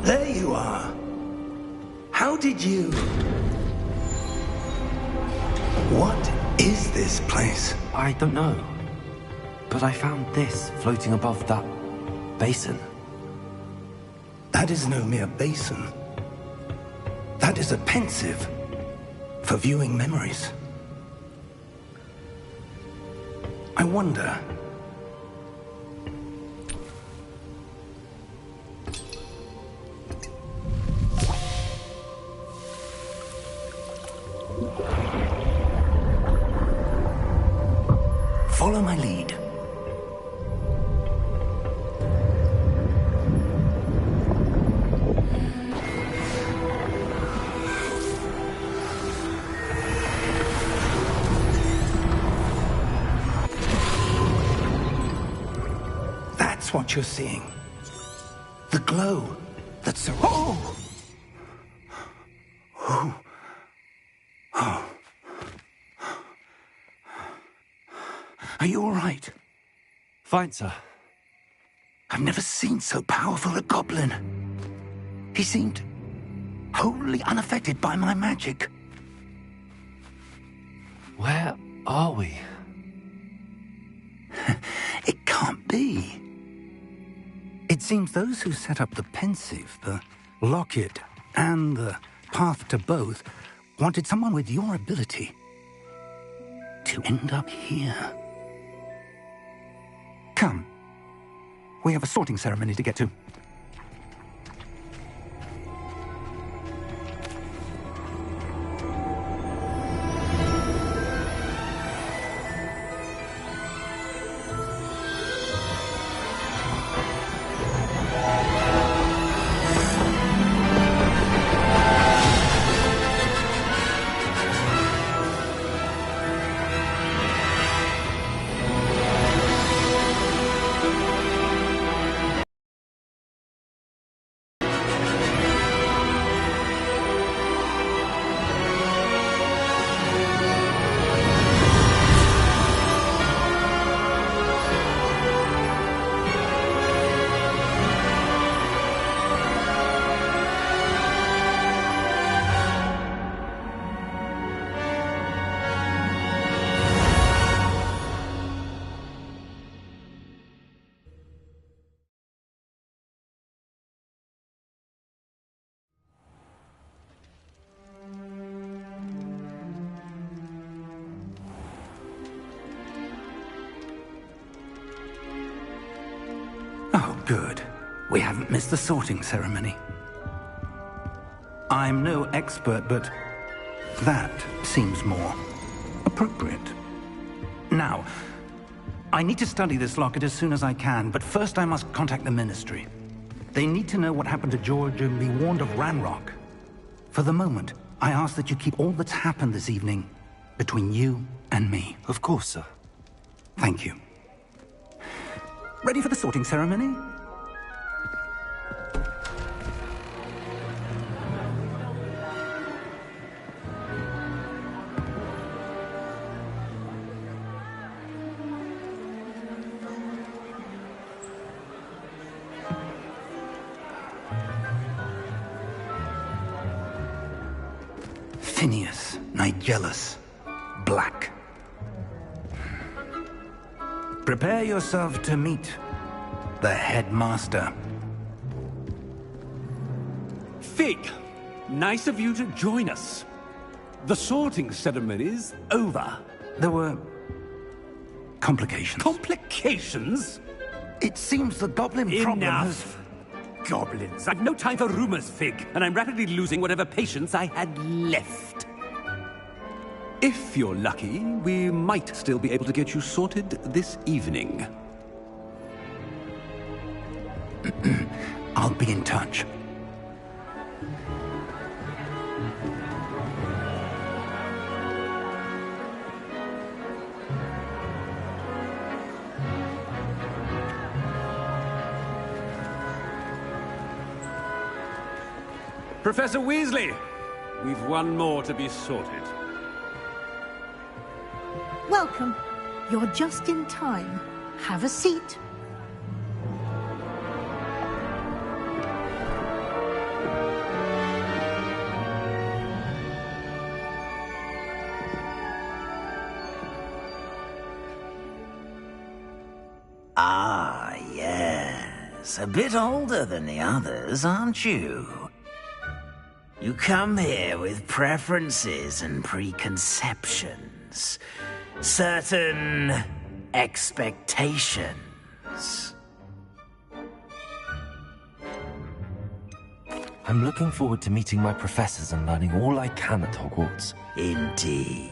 There you are. How did you... What is this place? I don't know. But I found this floating above that basin. That is no mere basin. That is a pensive for viewing memories. I wonder... Follow my lead. That's what you're seeing. The glow that surrounds... Oh! Oh. Are you all right? Fine, sir. I've never seen so powerful a goblin. He seemed wholly unaffected by my magic. Where are we? It can't be. It seems those who set up the pensive, the locket, and the path to both wanted someone with your ability to end up here. Come. We have a sorting ceremony to get to. Oh, good. We haven't missed the sorting ceremony. I'm no expert, but that seems more appropriate. Now, I need to study this locket as soon as I can, but first I must contact the Ministry. They need to know what happened to George and be warned of Ranrock. For the moment, I ask that you keep all that's happened this evening between you and me. Of course, sir. Thank you. Ready for the sorting ceremony? Phineas, Nigellus, Black. Prepare yourself to meet the headmaster. Fig, nice of you to join us. The sorting ceremony's over. There were complications. Complications? It seems the goblin problem has... Enough! Goblins. I've no time for rumors, Fig, and I'm rapidly losing whatever patience I had left. If you're lucky, we might still be able to get you sorted this evening. I'll be in touch. Professor Weasley, we've one more to be sorted. Welcome. You're just in time. Have a seat. Yes, a bit older than the others, aren't you? You come here with preferences and preconceptions. Certain expectations. I'm looking forward to meeting my professors and learning all I can at Hogwarts. Indeed.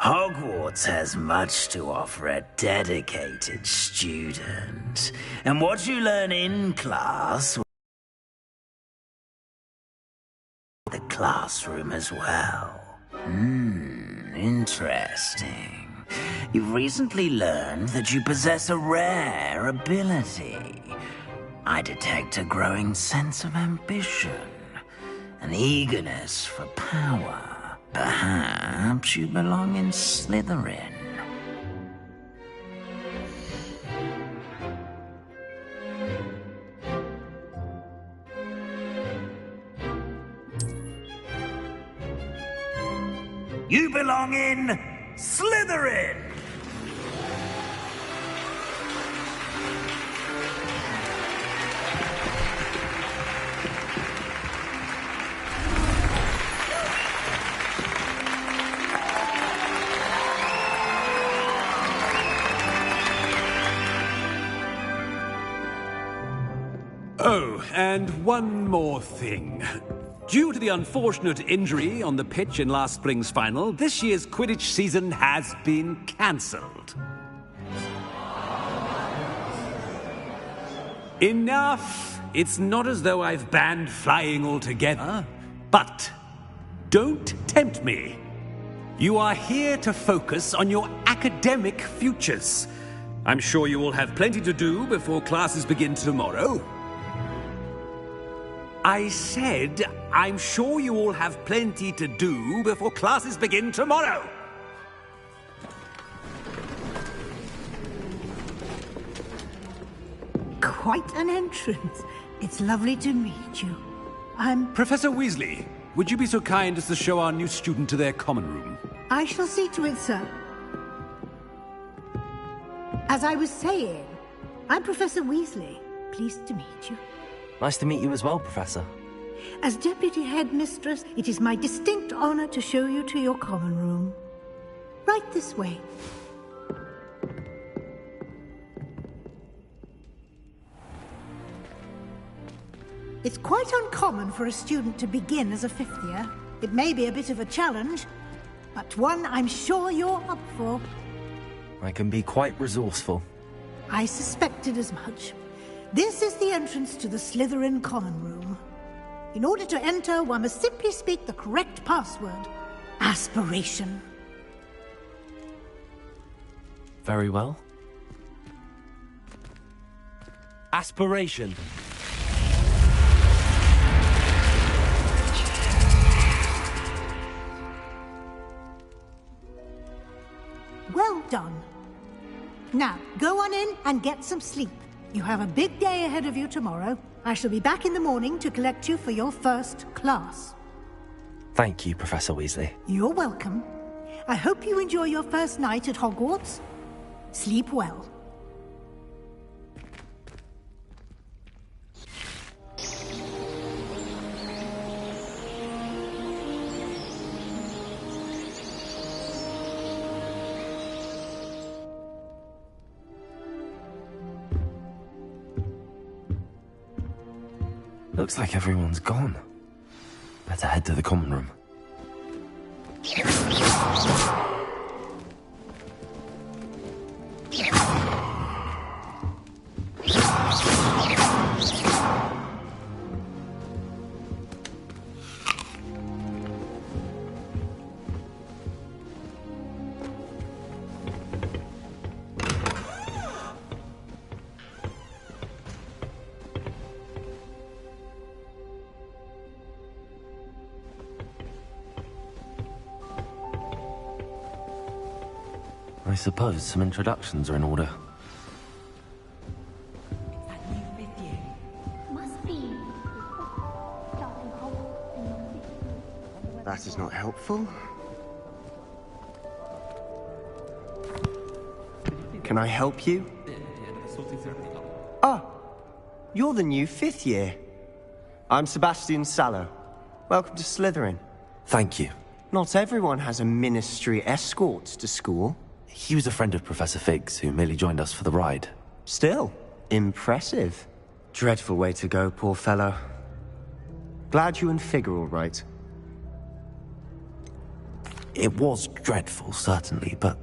Hogwarts has much to offer a dedicated student. And what you learn in class, the classroom as well. Interesting. You've recently learned that you possess a rare ability. I detect a growing sense of ambition, an eagerness for power. Perhaps you belong in Slytherin. You belong in Slytherin! Oh, and one more thing. Due to the unfortunate injury on the pitch in last spring's final, this year's Quidditch season has been cancelled. Enough! It's not as though I've banned flying altogether, but don't tempt me. You are here to focus on your academic futures. I'm sure you will have plenty to do before classes begin tomorrow. I said, I'm sure you all have plenty to do before classes begin tomorrow. Quite an entrance. It's lovely to meet you. I'm... Professor Weasley, would you be so kind as to show our new student to their common room? I shall see to it, sir. As I was saying, I'm Professor Weasley. Pleased to meet you. Nice to meet you as well, Professor. As Deputy Headmistress, it is my distinct honor to show you to your common room. Right this way. It's quite uncommon for a student to begin as a fifth year. It may be a bit of a challenge, but one I'm sure you're up for. I can be quite resourceful. I suspected as much. This is the entrance to the Slytherin common room. In order to enter, one must simply speak the correct password. Aspiration. Very well. Aspiration. Well done. Now, go on in and get some sleep. You have a big day ahead of you tomorrow. I shall be back in the morning to collect you for your first class. Thank you, Professor Weasley. You're welcome. I hope you enjoy your first night at Hogwarts. Sleep well. Looks like everyone's gone. Better head to the common room. I suppose some introductions are in order. That is not helpful. Can I help you? Ah, you're the new 5th year. I'm Sebastian Sallow. Welcome to Slytherin. Thank you. Not everyone has a ministry escort to school. He was a friend of Professor Fig's who merely joined us for the ride. Still, impressive. Dreadful way to go, poor fellow. Glad you and Fig are all right. It was dreadful, certainly, but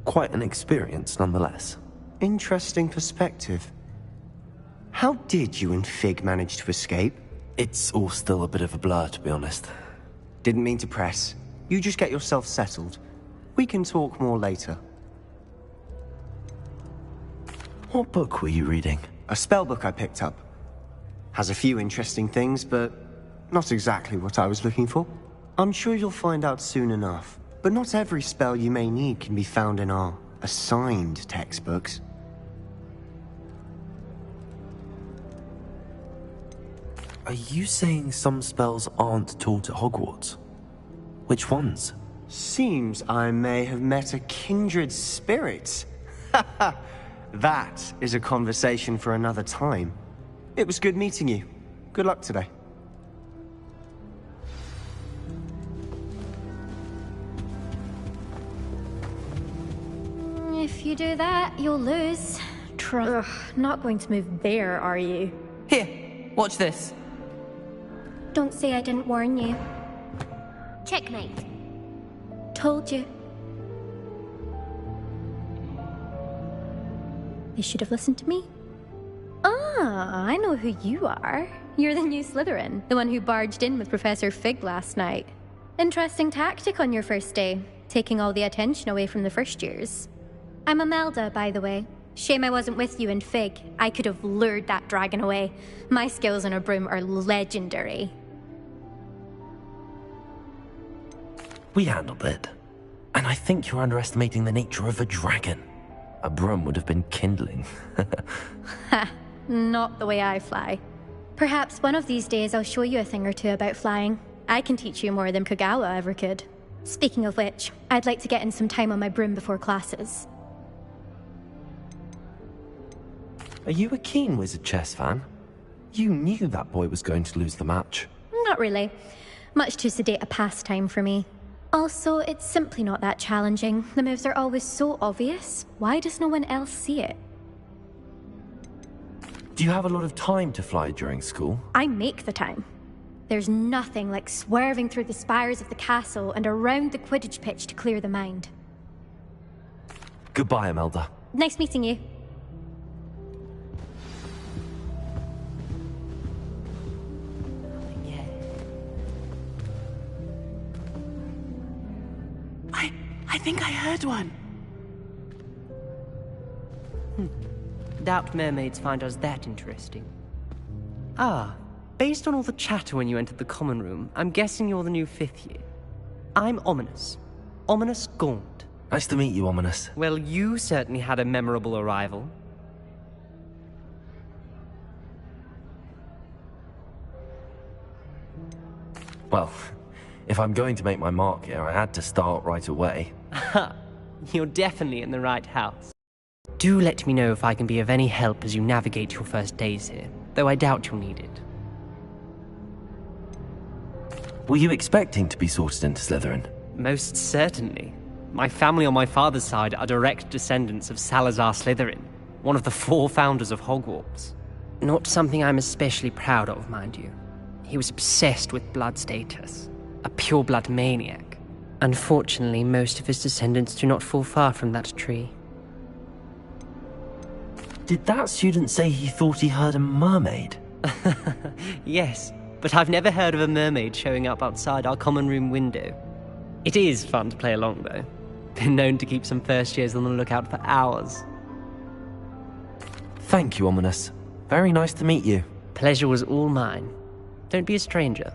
quite an experience nonetheless. Interesting perspective. How did you and Fig manage to escape? It's all still a bit of a blur, to be honest. Didn't mean to press. You just get yourself settled. We can talk more later. What book were you reading? A spellbook I picked up. Has a few interesting things, but not exactly what I was looking for. I'm sure you'll find out soon enough. But not every spell you may need can be found in our assigned textbooks. Are you saying some spells aren't taught at Hogwarts? Which ones? Seems I may have met a kindred spirit. That is a conversation for another time. It was good meeting you. Good luck today. If you do that, you'll lose. Ugh, not going to move there, are you? Here, watch this. Don't say I didn't warn you. Checkmate. Told you. They should have listened to me. Ah, I know who you are. You're the new Slytherin, the one who barged in with Professor Fig last night. Interesting tactic on your first day, taking all the attention away from the first years. I'm Imelda, by the way. Shame I wasn't with you and Fig. I could have lured that dragon away. My skills on a broom are legendary. We handled it. And I think you're underestimating the nature of a dragon. A broom would have been kindling. Ha, not the way I fly. Perhaps one of these days I'll show you a thing or two about flying. I can teach you more than Kogawa ever could. Speaking of which, I'd like to get in some time on my broom before classes. Are you a keen Wizard chess fan? You knew that boy was going to lose the match. Not really. Much too sedate a pastime for me. Also, it's simply not that challenging. The moves are always so obvious. Why does no one else see it? Do you have a lot of time to fly during school? I make the time. There's nothing like swerving through the spires of the castle and around the Quidditch pitch to clear the mind. Goodbye, Imelda. Nice meeting you. I think I heard one. Doubt mermaids find us that interesting. Ah, based on all the chatter when you entered the common room, I'm guessing you're the new 5th year. I'm Ominous. Ominous Gaunt. Nice to meet you, Ominous. Well, you certainly had a memorable arrival. Well, if I'm going to make my mark here, I had to start right away. Ha! You're definitely in the right house. Do let me know if I can be of any help as you navigate your first days here, though I doubt you'll need it. Were you expecting to be sorted into Slytherin? Most certainly. My family on my father's side are direct descendants of Salazar Slytherin, one of the 4 founders of Hogwarts. Not something I'm especially proud of, mind you. He was obsessed with blood status, a pure-blood maniac. Unfortunately, most of his descendants do not fall far from that tree. Did that student say he thought he heard a mermaid? Yes, but I've never heard of a mermaid showing up outside our common room window. It is fun to play along, though. Been known to keep some first years on the lookout for hours. Thank you, Ominous. Very nice to meet you. Pleasure was all mine. Don't be a stranger.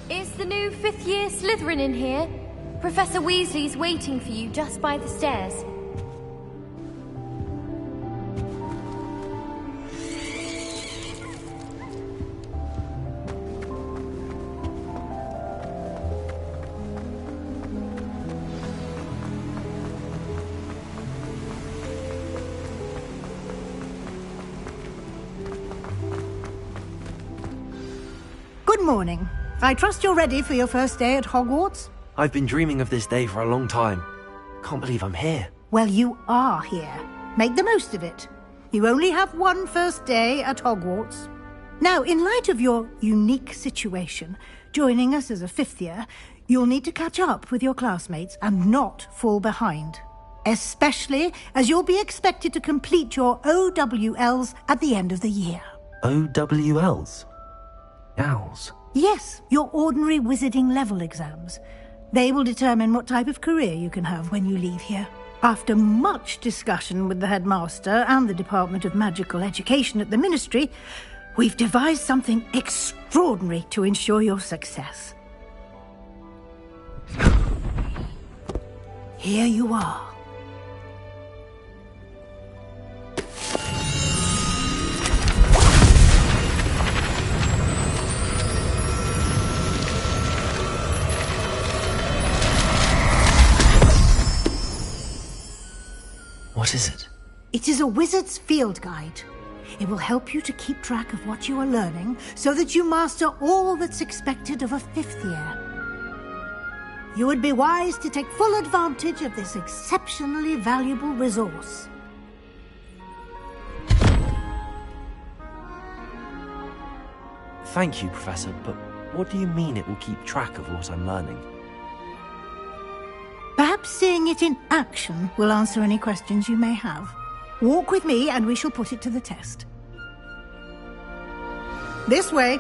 Is the new 5th year Slytherin in here? Professor Weasley's waiting for you just by the stairs. Good morning. I trust you're ready for your first day at Hogwarts? I've been dreaming of this day for a long time. Can't believe I'm here. Well, you are here. Make the most of it. You only have one first day at Hogwarts. Now, in light of your unique situation, joining us as a fifth year, you'll need to catch up with your classmates and not fall behind. Especially as you'll be expected to complete your OWLs at the end of the year. OWLs? Owls? Yes, your ordinary wizarding level exams. They will determine what type of career you can have when you leave here. After much discussion with the headmaster and the Department of Magical Education at the Ministry, we've devised something extraordinary to ensure your success. Here you are. What is it? It is a wizard's field guide. It will help you to keep track of what you are learning so that you master all that's expected of a fifth year. You would be wise to take full advantage of this exceptionally valuable resource. Thank you, Professor, but what do you mean it will keep track of what I'm learning? Perhaps seeing it in action will answer any questions you may have. Walk with me and we shall put it to the test. This way.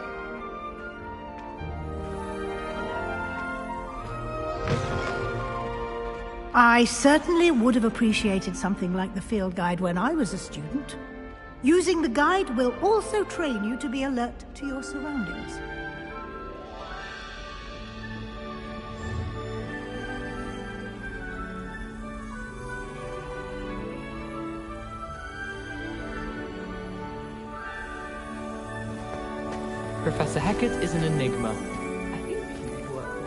I certainly would have appreciated something like the field guide when I was a student. Using the guide will also train you to be alert to your surroundings. Professor Hecat is an enigma. I think he worked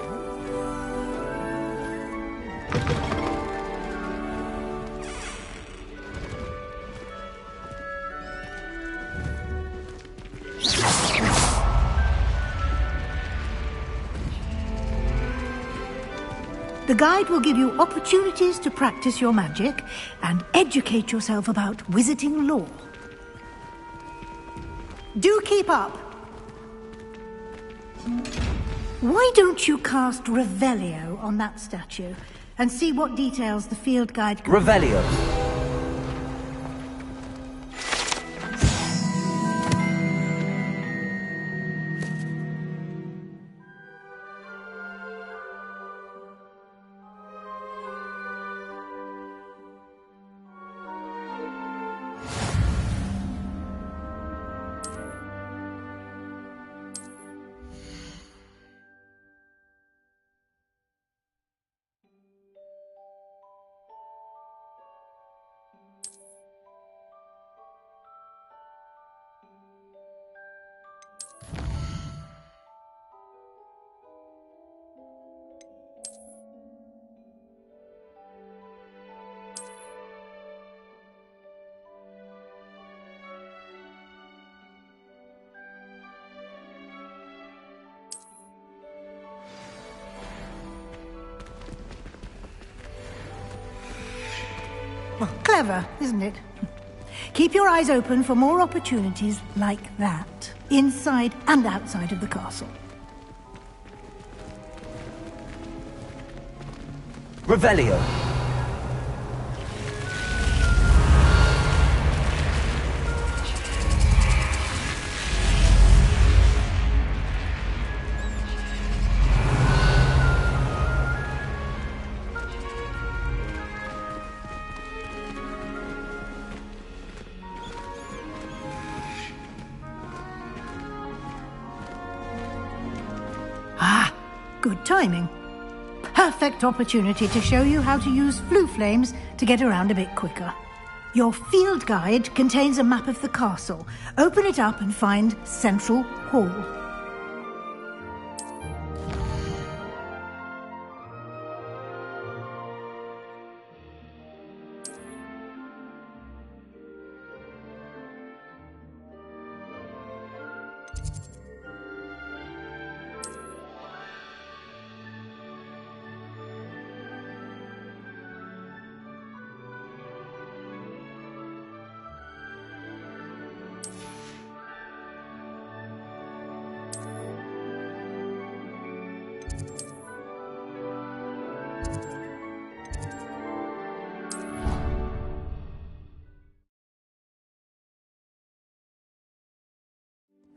The guide will give you opportunities to practice your magic and educate yourself about wizarding lore. Do keep up. Why don't you cast Revelio on that statue and see what details the field guide... Revelio! Clever, isn't it? Keep your eyes open for more opportunities like that, inside and outside of the castle. Revelio! Good timing. Perfect opportunity to show you how to use flue flames to get around a bit quicker. Your field guide contains a map of the castle. Open it up and find Central Hall.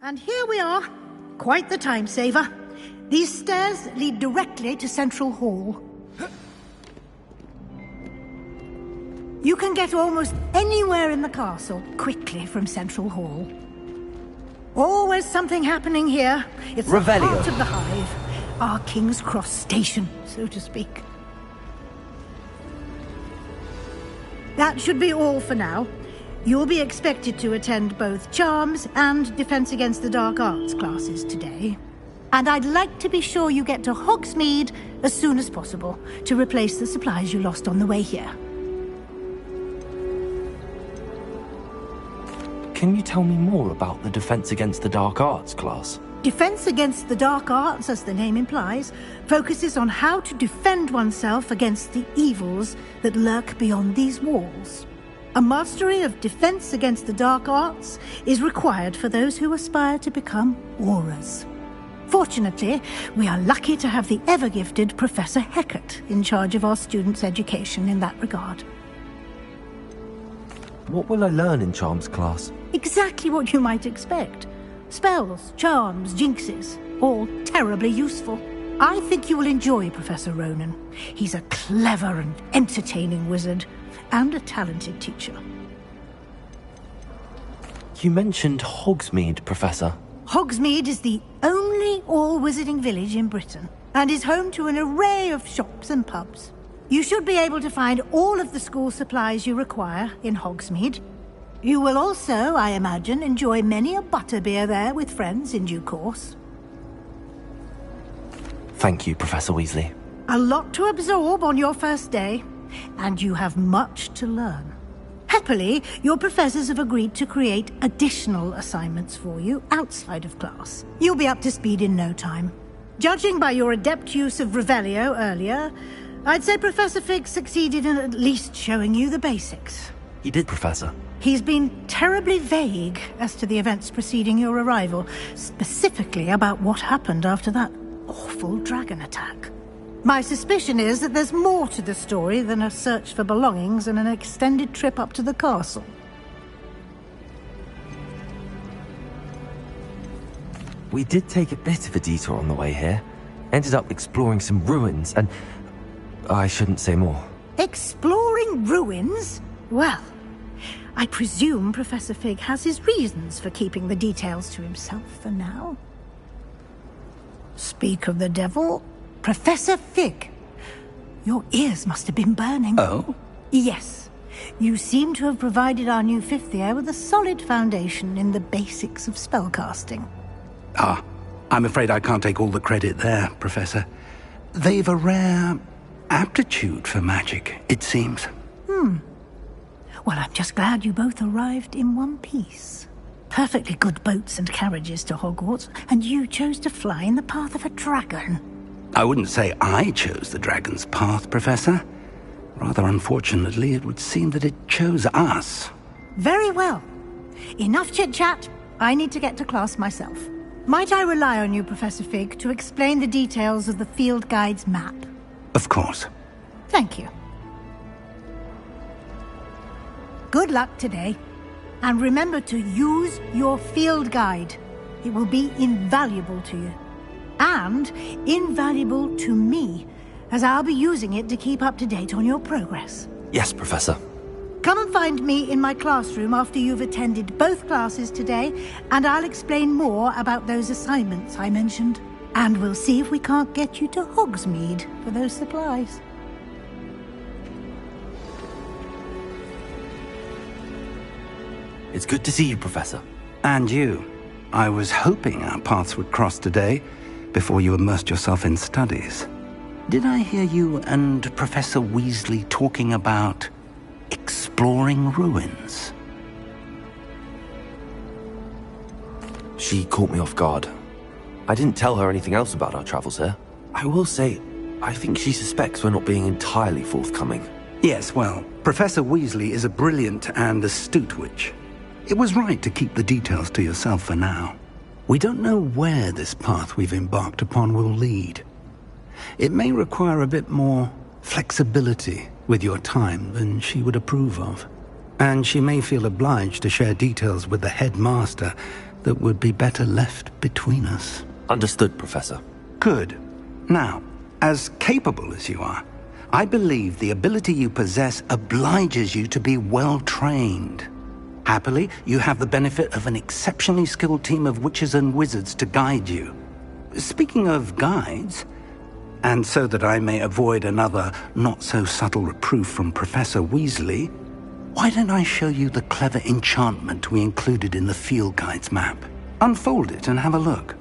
And here we are. Quite the time saver. These stairs lead directly to Central Hall. You can get almost anywhere in the castle quickly from Central Hall. Always something happening here. It's the heart of the Hive. Our King's Cross station, so to speak. That should be all for now. You'll be expected to attend both Charms and Defense Against the Dark Arts classes today. And I'd like to be sure you get to Hogsmeade as soon as possible to replace the supplies you lost on the way here. Can you tell me more about the Defense Against the Dark Arts class? Defense Against the Dark Arts, as the name implies, focuses on how to defend oneself against the evils that lurk beyond these walls. A mastery of Defense Against the Dark Arts is required for those who aspire to become Aurors. Fortunately, we are lucky to have the ever-gifted Professor Hecat in charge of our students' education in that regard. What will I learn in Charms class? Exactly what you might expect. Spells, charms, jinxes, all terribly useful. I think you will enjoy Professor Ronan. He's a clever and entertaining wizard, and a talented teacher. You mentioned Hogsmeade, Professor. Hogsmeade is the only all-wizarding village in Britain, and is home to an array of shops and pubs. You should be able to find all of the school supplies you require in Hogsmeade. You will also, I imagine, enjoy many a butterbeer there with friends in due course. Thank you, Professor Weasley. A lot to absorb on your first day, and you have much to learn. Happily, your professors have agreed to create additional assignments for you outside of class. You'll be up to speed in no time. Judging by your adept use of Revelio earlier, I'd say Professor Fig succeeded in at least showing you the basics. He did, Professor. He's been terribly vague as to the events preceding your arrival, specifically about what happened after that awful dragon attack. My suspicion is that there's more to the story than a search for belongings and an extended trip up to the castle. We did take a bit of a detour on the way here. Ended up exploring some ruins and... I shouldn't say more. Exploring ruins? Well, I presume Professor Fig has his reasons for keeping the details to himself for now. Speak of the devil, Professor Fig. Your ears must have been burning. Oh? Yes. You seem to have provided our new fifth year with a solid foundation in the basics of spellcasting. Ah, I'm afraid I can't take all the credit there, Professor. They've a rare aptitude for magic, it seems. Well, I'm just glad you both arrived in one piece. Perfectly good boats and carriages to Hogwarts, and you chose to fly in the path of a dragon. I wouldn't say I chose the dragon's path, Professor. Rather unfortunately, it would seem that it chose us. Very well. Enough chit-chat. I need to get to class myself. Might I rely on you, Professor Fig, to explain the details of the field guide's map? Of course. Thank you. Good luck today. And remember to use your field guide. It will be invaluable to you. And invaluable to me, as I'll be using it to keep up to date on your progress. Yes, Professor. Come and find me in my classroom after you've attended both classes today, and I'll explain more about those assignments I mentioned. And we'll see if we can't get you to Hogsmeade for those supplies. It's good to see you, Professor. And you. I was hoping our paths would cross today, before you immersed yourself in studies. Did I hear you and Professor Weasley talking about exploring ruins? She caught me off guard. I didn't tell her anything else about our travels here. I will say, I think she suspects we're not being entirely forthcoming. Yes, well, Professor Weasley is a brilliant and astute witch. It was right to keep the details to yourself for now. We don't know where this path we've embarked upon will lead. It may require a bit more flexibility with your time than she would approve of. And she may feel obliged to share details with the headmaster that would be better left between us. Understood, Professor. Good. Now, as capable as you are, I believe the ability you possess obliges you to be well trained. Happily, you have the benefit of an exceptionally skilled team of witches and wizards to guide you. Speaking of guides, and so that I may avoid another not-so-subtle reproof from Professor Weasley, why don't I show you the clever enchantment we included in the field guide's map? Unfold it and have a look.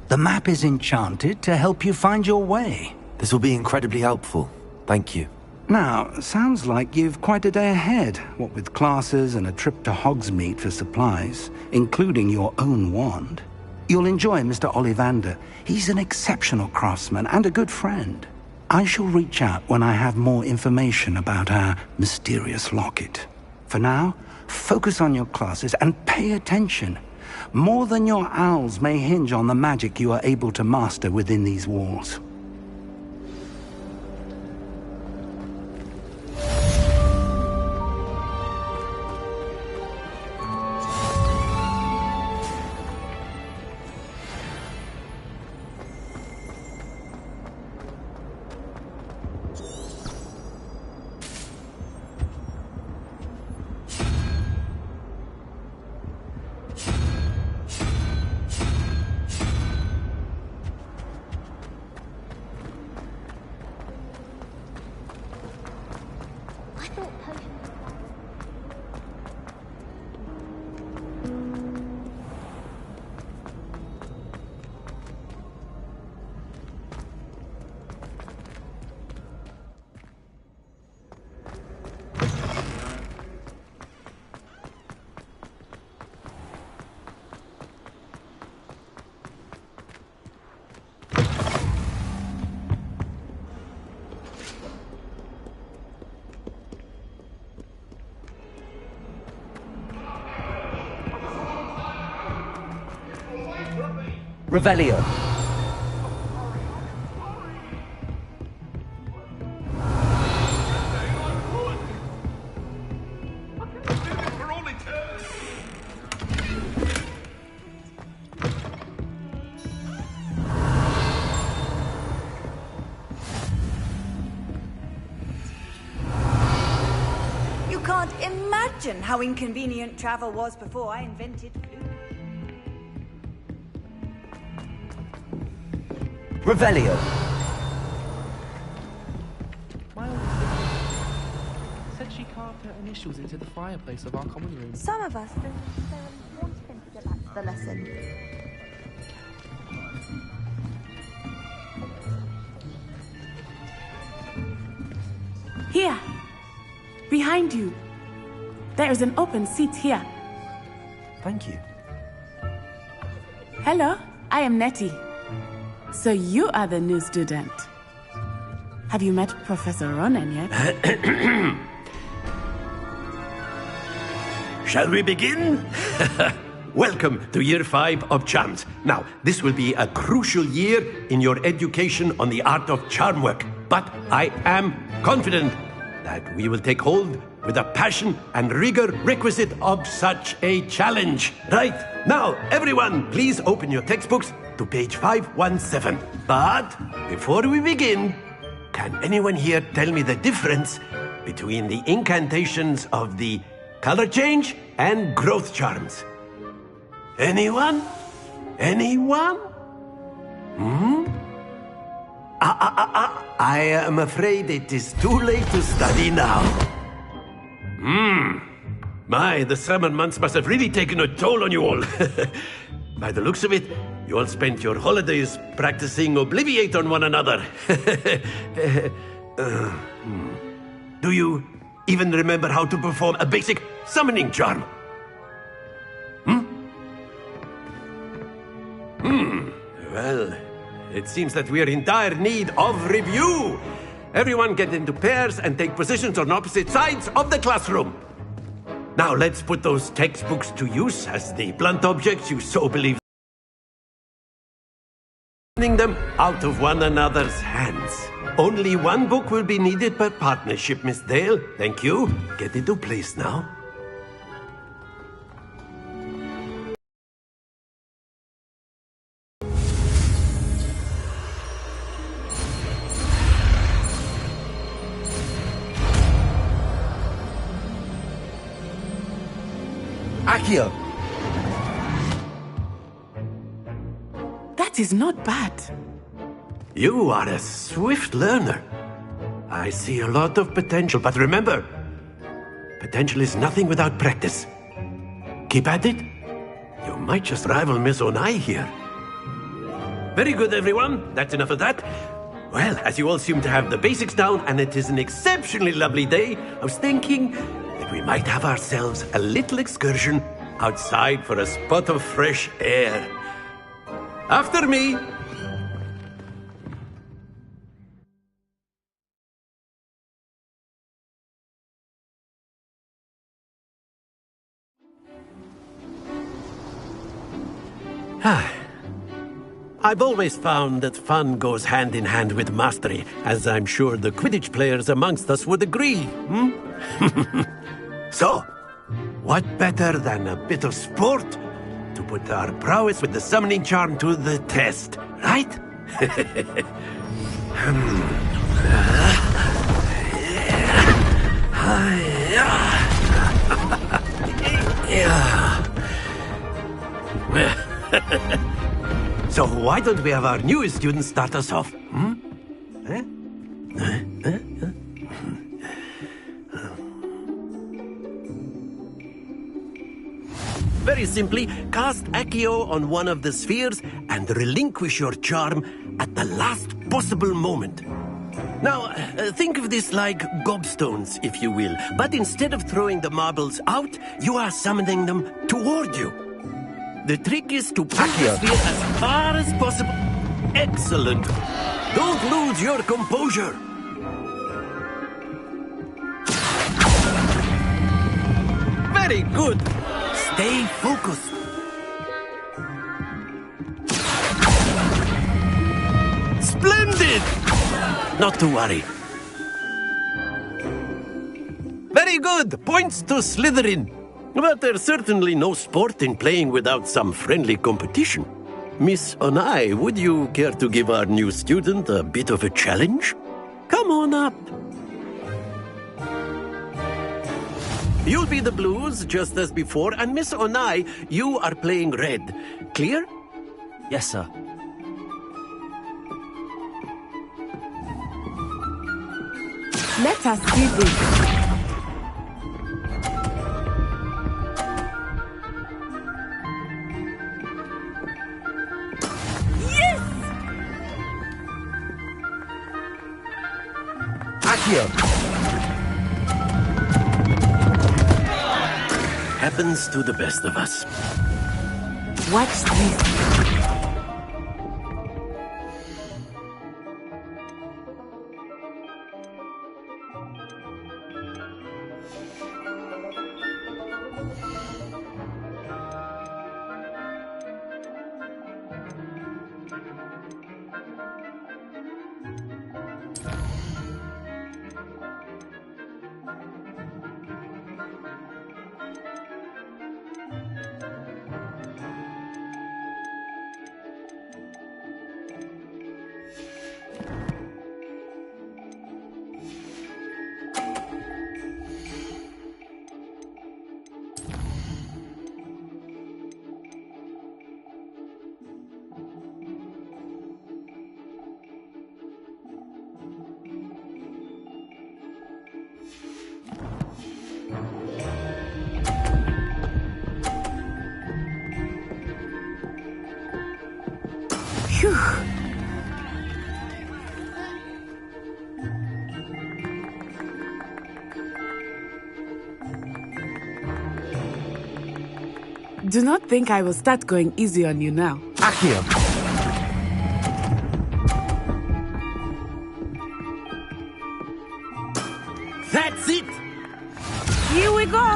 The map is enchanted to help you find your way. This will be incredibly helpful. Thank you. Now, sounds like you've quite a day ahead, what with classes and a trip to Hogsmeade for supplies, including your own wand. You'll enjoy Mr. Ollivander. He's an exceptional craftsman and a good friend. I shall reach out when I have more information about our mysterious locket. For now, focus on your classes and pay attention. More than your owls may hinge on the magic you are able to master within these walls. Revelio. You can't imagine how inconvenient travel was before I invented food. Revelio. My older sister said she carved her initials into the fireplace of our common room. Some of us don't necessarily want him to get back to the lesson. Here, behind you. There is an open seat here. Thank you. Hello, I am Nettie. So you are the new student. Have you met Professor Ronan yet? Shall we begin? Welcome to Year 5 of Charms. Now, this will be a crucial year in your education on the art of charm work. But I am confident that we will take hold with the passion and rigor requisite of such a challenge. Right, now, everyone, please open your textbooks to page 517. But before we begin, can anyone here tell me the difference between the incantations of the color change and growth charms? Anyone? Anyone? I am afraid it is too late to study now. My, the summer months must have really taken a toll on you all. By the looks of it, you all spent your holidays practicing Obliviate on one another. Do you even remember how to perform a basic summoning charm. Well, it seems that we are in dire need of review. Everyone get into pairs and take positions on opposite sides of the classroom. Now let's put those textbooks to use as the blunt objects you so believe. Taking them out of one another's hands. Only one book will be needed per partnership, Miss Dale. Thank you. Get into place now. Accio! That is not bad. You are a swift learner. I see a lot of potential, but remember, potential is nothing without practice. Keep at it. You might just rival Miss Onai here. Very good, everyone. That's enough of that. Well, as you all seem to have the basics down, and it is an exceptionally lovely day, I was thinking that we might have ourselves a little excursion outside for a spot of fresh air. After me. I've always found that fun goes hand in hand with mastery, as I'm sure the Quidditch players amongst us would agree. So, what better than a bit of sport to put our prowess with the summoning charm to the test, right? So why don't we have our newest student start us off? Very simply, cast Accio on one of the spheres and relinquish your charm at the last possible moment. Now, think of this like gobstones, if you will, but instead of throwing the marbles out, you are summoning them toward you. The trick is to push the sphere as far as possible. Excellent. Don't lose your composure. Very good. Stay focused. Splendid! Not to worry. Very good. Points to Slytherin. But there's certainly no sport in playing without some friendly competition. Miss Onai, would you care to give our new student a bit of a challenge? Come on up. You'll be the blues, just as before, and Miss Onai, you are playing red. Clear? Yes, sir. Let us do this. Happens to the best of us. Watch this. do not think I will start going easy on you now. Accio! That's it! Here we go!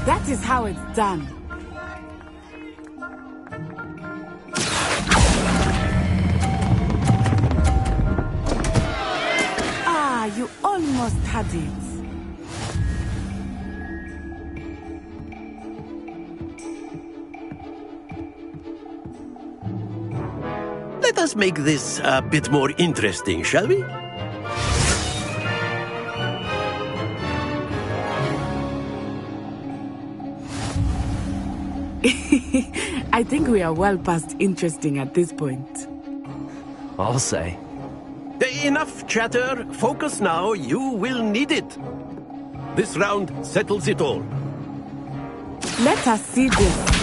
That is how it's done. Ah, you almost had it. Let us make this a bit more interesting, shall we? I think we are well past interesting at this point. I'll say. Enough chatter. Focus now. You will need it. This round settles it all. Let us see this.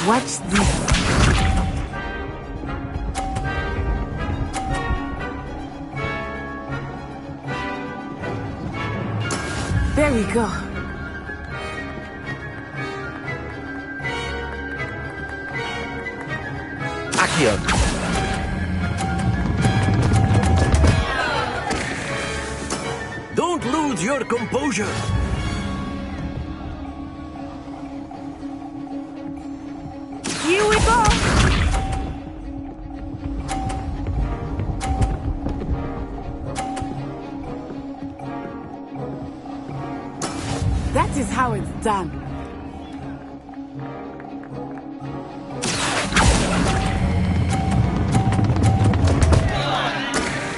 Watch this. There we go. Accio! Don't lose your composure. Here we go! That is how it's done.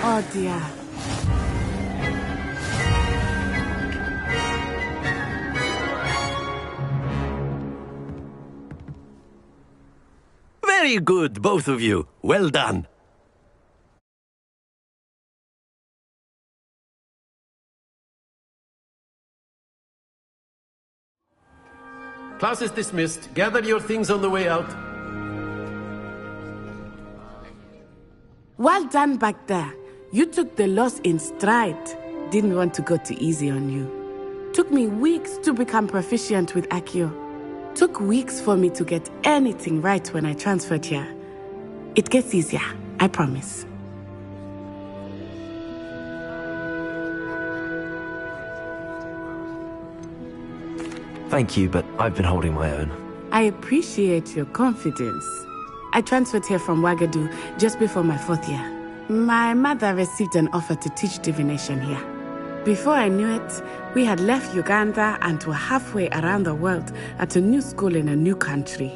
Oh dear. Very good, both of you. Well done. Class is dismissed. Gather your things on the way out. Well done back there. You took the loss in stride. Didn't want to go too easy on you. Took me weeks to become proficient with Accio. Took weeks for me to get anything right when I transferred here. It gets easier, I promise. Thank you, but I've been holding my own. I appreciate your confidence. I transferred here from Wagadu just before my 4th year. My mother received an offer to teach divination here. Before I knew it, we had left Uganda and were halfway around the world at a new school in a new country.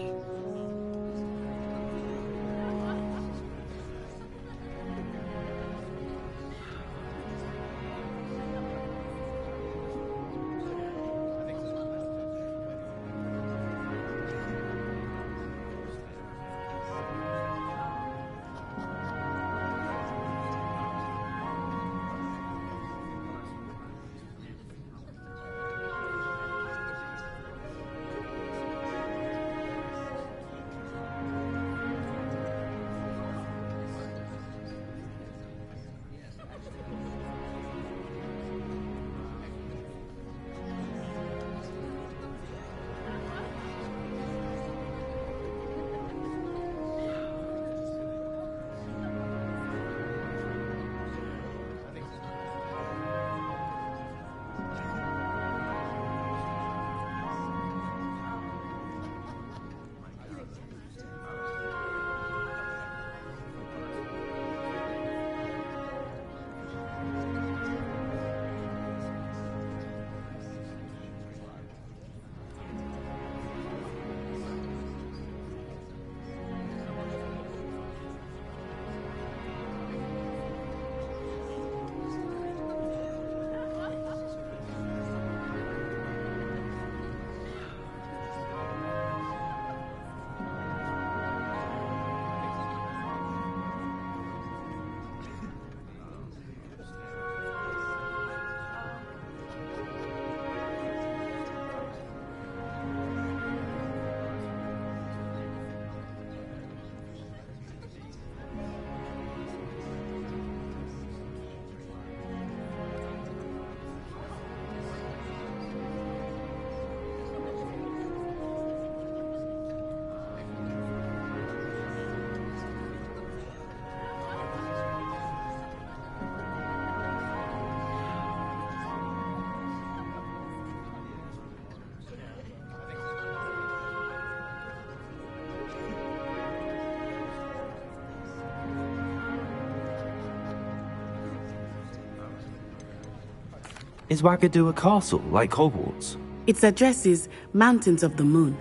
Is Wagadu a castle, like Hogwarts? Its address is Mountains of the Moon.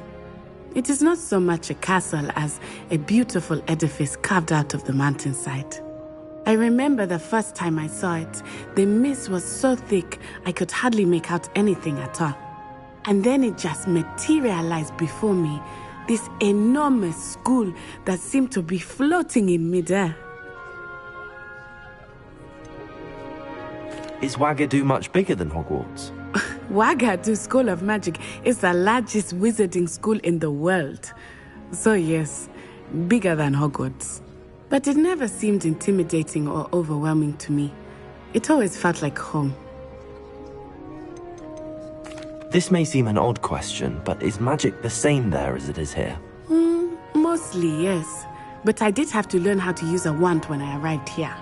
It is not so much a castle as a beautiful edifice carved out of the mountainside. I remember the first time I saw it, the mist was so thick I could hardly make out anything at all. And then it just materialized before me, this enormous school that seemed to be floating in midair. Is Wagadu much bigger than Hogwarts? Wagadu School of Magic is the largest wizarding school in the world. So yes, bigger than Hogwarts. But it never seemed intimidating or overwhelming to me. It always felt like home. This may seem an odd question, but is magic the same there as it is here? Mostly, yes. But I did have to learn how to use a wand when I arrived here.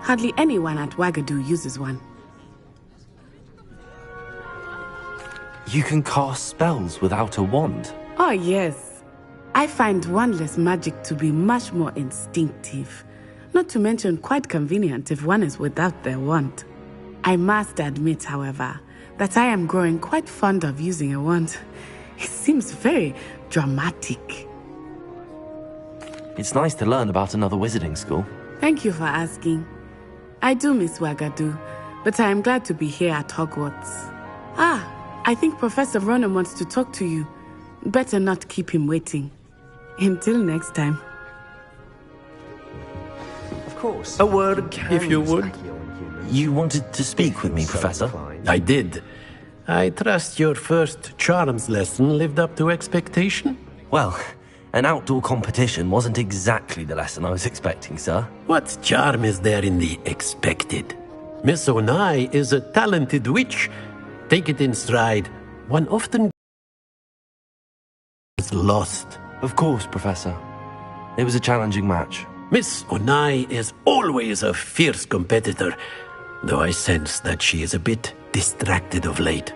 Hardly anyone at Wagadu uses one. You can cast spells without a wand? Oh, yes. I find wandless magic to be much more instinctive. Not to mention quite convenient if one is without their wand. I must admit, however, that I am growing quite fond of using a wand. It seems very dramatic. It's nice to learn about another wizarding school. Thank you for asking. I do miss Wagadu, but I am glad to be here at Hogwarts. I think Professor Ronan wants to talk to you. Better not keep him waiting. Until next time. Of course. A word, if you would. You wanted to speak with me, Professor? I did. I trust your first charms lesson lived up to expectation? Well, an outdoor competition wasn't exactly the lesson I was expecting, sir. What charm is there in the expected? Miss Onai is a talented witch. Take it in stride. One often is lost. Of course, Professor. It was a challenging match. Miss Onai is always a fierce competitor, though I sense that she is a bit distracted of late.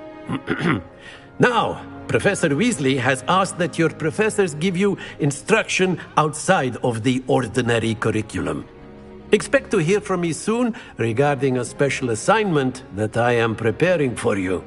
Now, Professor Weasley has asked that your professors give you instruction outside of the ordinary curriculum. Expect to hear from me soon regarding a special assignment that I am preparing for you.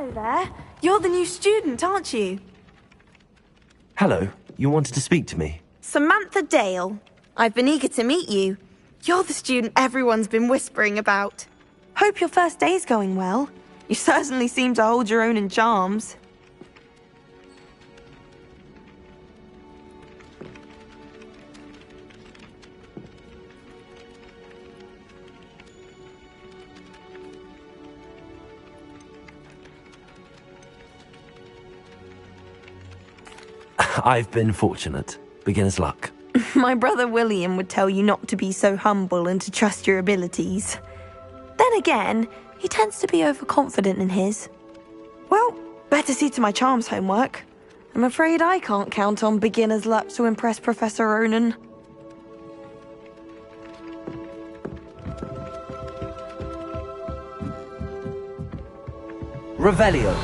Hello there. You're the new student, aren't you? Hello, you wanted to speak to me? Samantha Dale. I've been eager to meet you. You're the student everyone's been whispering about. Hope your first day's going well. You certainly seem to hold your own in charms. I've been fortunate. Beginner's luck. My brother William would tell you not to be so humble and to trust your abilities. Then again, he tends to be overconfident in his. Well, better see to my charms homework. I'm afraid I can't count on beginner's luck to impress Professor Ronan. Revelio.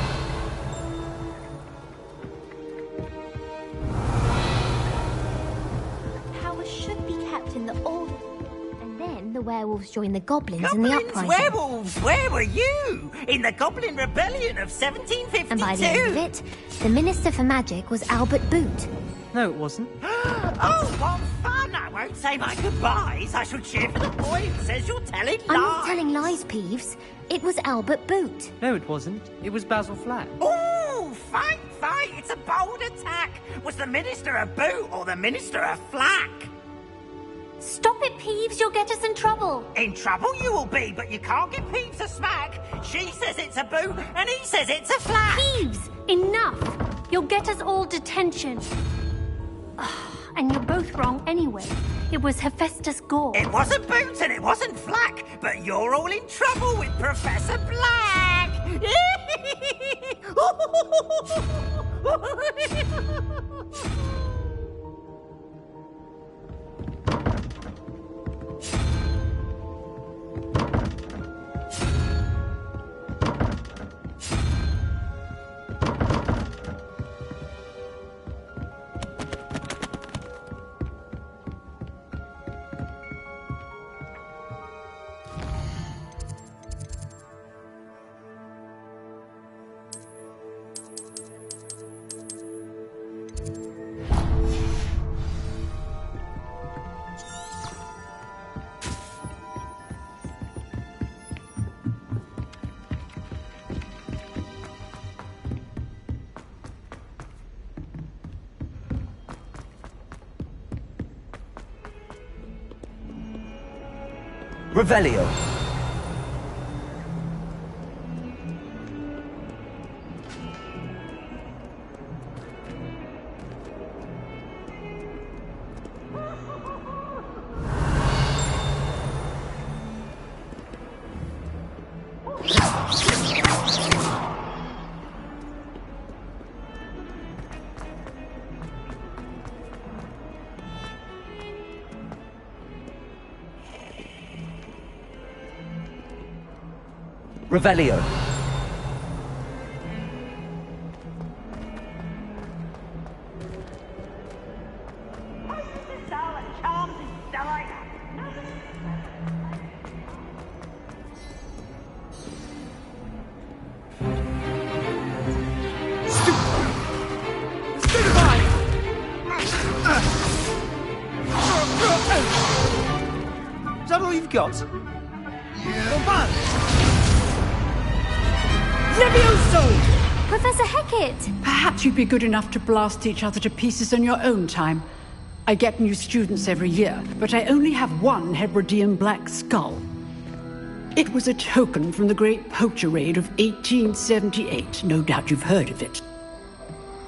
The werewolves joined the goblins in the uprising. Werewolves! Where were you? In the Goblin Rebellion of 1752? And by the end of it, the Minister for Magic was Albert Boot. No, it wasn't. Oh, what fun! I won't say my goodbyes. I shall cheer for the boy who says you're telling lies. I'm not telling lies, Peeves. It was Albert Boot. No, it wasn't. It was Basil Flack. Ooh, fight! It's a bold attack. Was the Minister a Boot or the Minister a Flack? Stop it, Peeves. You'll get us in trouble. In trouble you will be, but you can't give Peeves a smack. She says it's a Boot, and he says it's a Flack. Peeves, enough. You'll get us all detention. And you're both wrong anyway. It was Hephaestus Gore. It wasn't Boot and it wasn't Flack, but you're all in trouble with Professor Black. Revelio. Revelio. Is that all you've got? Levioso! Professor Hecat! Perhaps you'd be good enough to blast each other to pieces on your own time. I get new students every year, but I only have one Hebridean black skull. It was a token from the Great Poacher Raid of 1878. No doubt you've heard of it.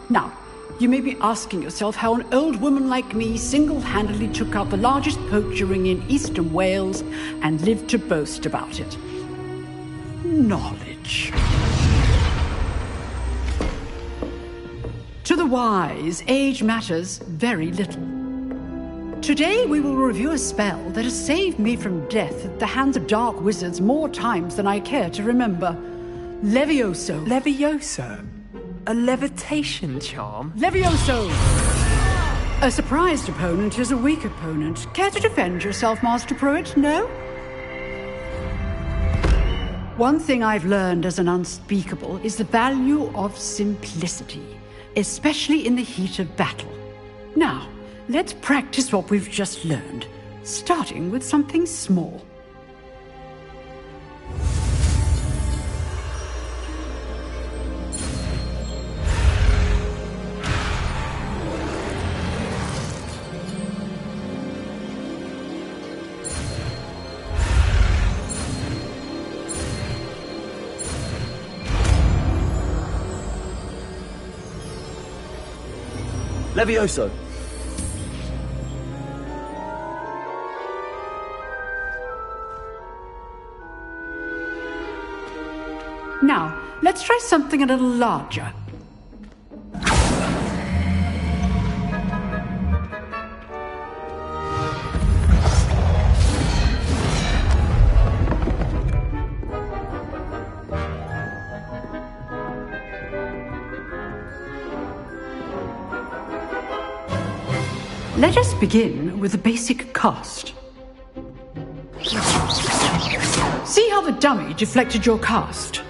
Now, you may be asking yourself how an old woman like me single-handedly took out the largest poacher ring in eastern Wales and lived to boast about it. Knowledge. To the wise, age matters very little. Today we will review a spell that has saved me from death at the hands of dark wizards more times than I care to remember. Levioso. Levioso? A levitation charm? Levioso! A surprised opponent is a weak opponent. Care to defend yourself, Master Pruitt? No? One thing I've learned as an unspeakable is the value of simplicity, especially in the heat of battle. Now, let's practice what we've just learned, starting with something small. Levioso! Now, let's try something a little larger. Let us begin with the basic cast. See how the dummy deflected your cast?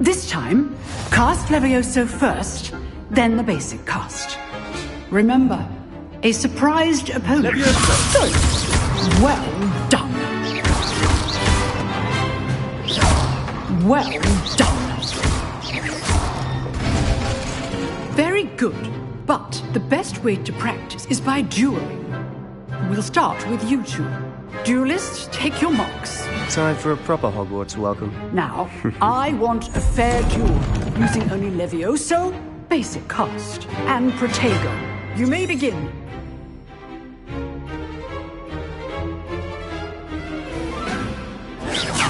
This time, cast Levioso first, then the basic cast. Remember, a surprised opponent. Levioso! Good. Well done. Well done. Very good. But the best way to practice is by dueling. We'll start with you two. Duelists, take your marks. Time for a proper Hogwarts welcome. Now, I want a fair duel, using only Levioso, basic cast, and Protego. You may begin.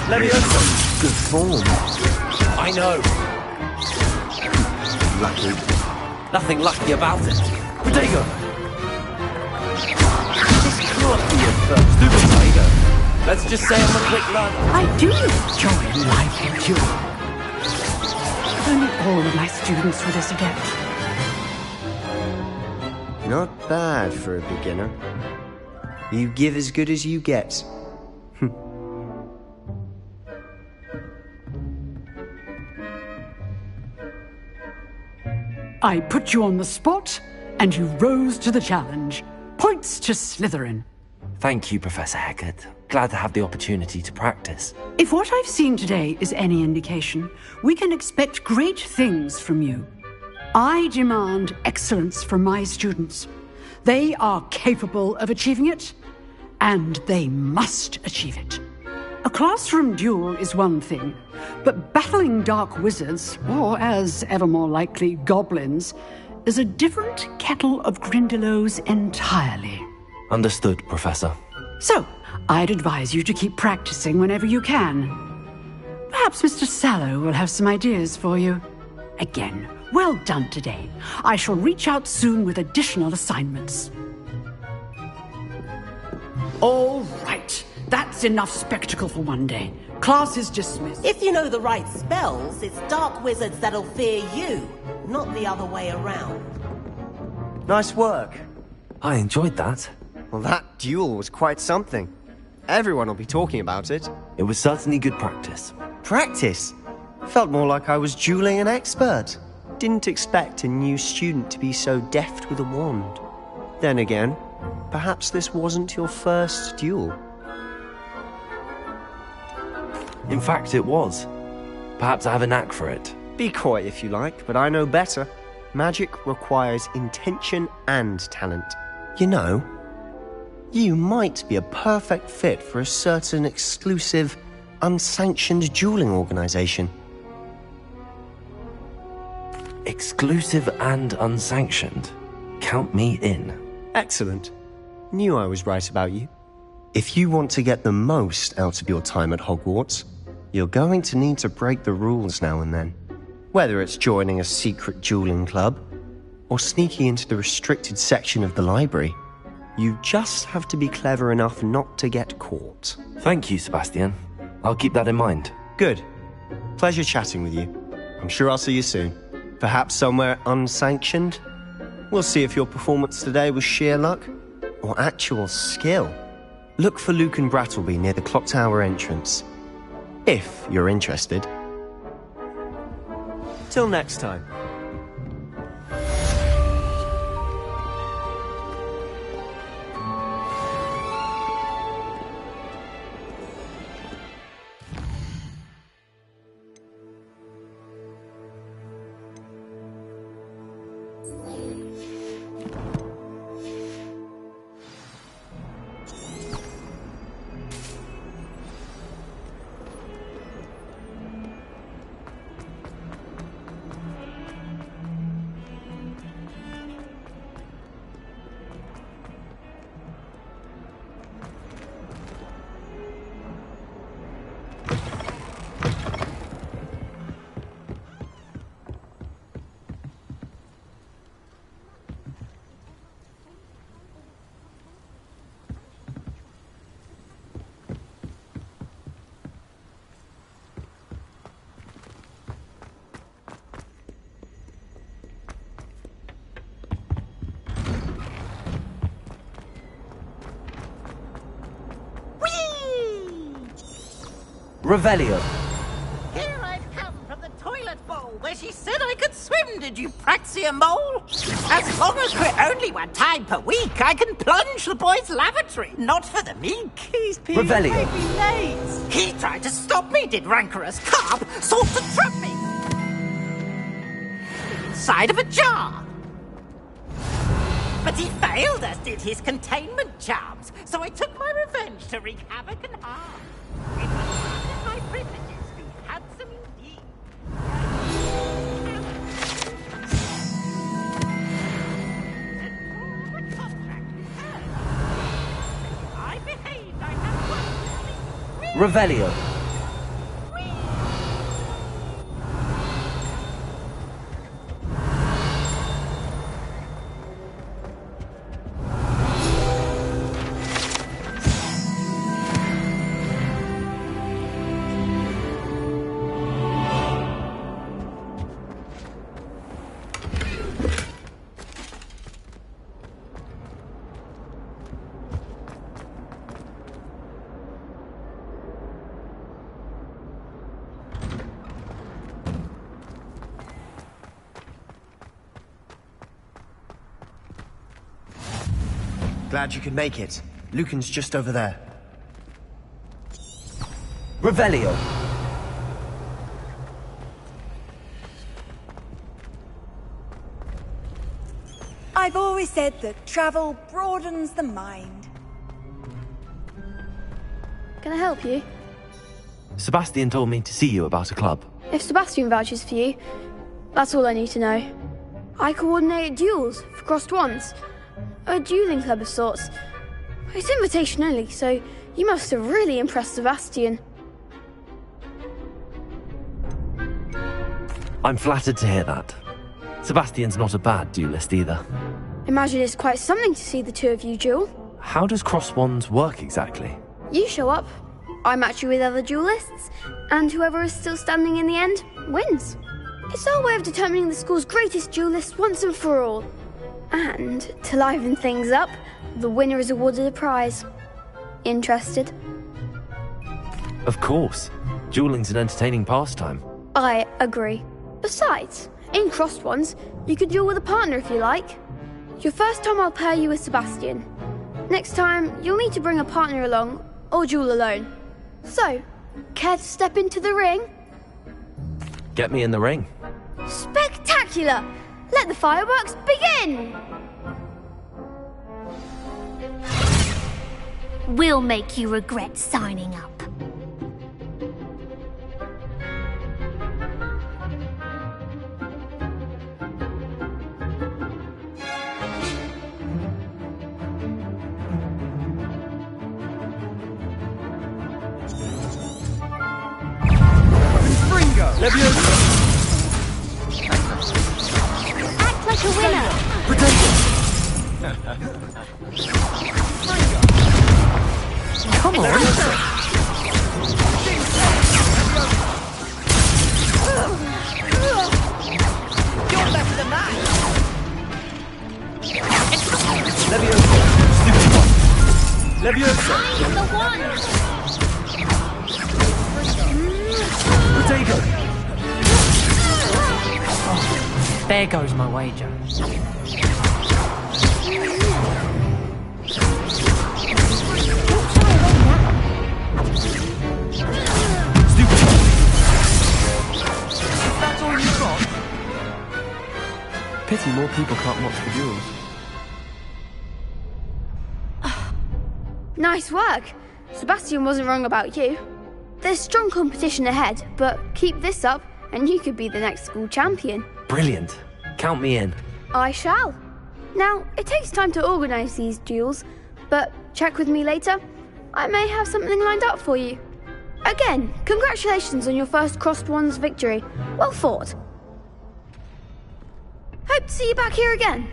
Levioso! Good form. I know. Lucky. Nothing lucky about it. Protego! This can't be your first. Do Protego. Let's just say I'm a quick learner. I do enjoy lively duel. Only all of my students were this adept. Not bad for a beginner. You give as good as you get. I put you on the spot, and you rose to the challenge. Points to Slytherin. Thank you, Professor Hecat. Glad to have the opportunity to practice. If what I've seen today is any indication, we can expect great things from you. I demand excellence from my students. They are capable of achieving it, and they must achieve it. A classroom duel is one thing, but battling dark wizards, or as ever more likely, goblins, is a different kettle of Grindylows entirely. Understood, Professor. So, I'd advise you to keep practicing whenever you can. Perhaps Mr. Sallow will have some ideas for you. Again, well done today. I shall reach out soon with additional assignments. All right. That's enough spectacle for one day. Class is dismissed. If you know the right spells, it's dark wizards that'll fear you, not the other way around. Nice work. I enjoyed that. Well, that duel was quite something. Everyone will be talking about it. It was certainly good practice. Practice? Felt more like I was dueling an expert. Didn't expect a new student to be so deft with a wand. Then again, perhaps this wasn't your first duel. In fact, it was. Perhaps I have a knack for it. Be coy if you like, but I know better. Magic requires intention and talent. You know, you might be a perfect fit for a certain exclusive, unsanctioned dueling organization. Exclusive and unsanctioned? Count me in. Excellent. Knew I was right about you. If you want to get the most out of your time at Hogwarts, you're going to need to break the rules now and then. Whether it's joining a secret dueling club, or sneaking into the restricted section of the library, you just have to be clever enough not to get caught. Thank you, Sebastian. I'll keep that in mind. Good. Pleasure chatting with you. I'm sure I'll see you soon. Perhaps somewhere unsanctioned? We'll see if your performance today was sheer luck, or actual skill. Look for Luke and Brattleby near the clock tower entrance. If you're interested. Till next time. Revelio. Here I've come from the toilet bowl where she said I could swim, did you praxia mole? As long as we're only 1 time per week, I can plunge the boy's lavatory. Not for the meek. He's being Revelio. maybe late. He tried to stop me, did rancorous carp, sought to trap me. Inside of a jar. But he failed, as did his containment charms, so I took my revenge to wreak havoc and harm. It was my privileges be handsome indeed. I behaved, I have one. Revelio. Glad you could make it. Lucan's just over there. Revelio. I've always said that travel broadens the mind. Can I help you? Sebastian told me to see you about a club. If Sebastian vouches for you, that's all I need to know. I coordinate duels for crossed wands. A dueling club of sorts. It's invitation only, so you must have really impressed Sebastian. I'm flattered to hear that. Sebastian's not a bad duelist either. Imagine it's quite something to see the two of you duel. How does cross wands work exactly? You show up, I match you with other duelists, and whoever is still standing in the end wins. It's our way of determining the school's greatest duelist once and for all. And, to liven things up, the winner is awarded a prize. Interested? Of course. Dueling's an entertaining pastime. I agree. Besides, in crossed ones, you could duel with a partner if you like. Your first time I'll pair you with Sebastian. Next time, you'll need to bring a partner along, or duel alone. So, care to step into the ring? Get me in the ring. Spectacular! Let the fireworks begin! We'll make you regret signing up. Act like a winner! Come on! You're better than that! Leviosa! Stupid one! Leviosa! I'm the one! There goes my wager. That's all you've got? Pity more people can't watch the duels. Nice work. Sebastian wasn't wrong about you. There's strong competition ahead, but keep this up and you could be the next school champion. Brilliant. Count me in. I shall. Now, it takes time to organise these duels, but check with me later. I may have something lined up for you. Again, congratulations on your first Crossed Wands victory. Well fought. Hope to see you back here again.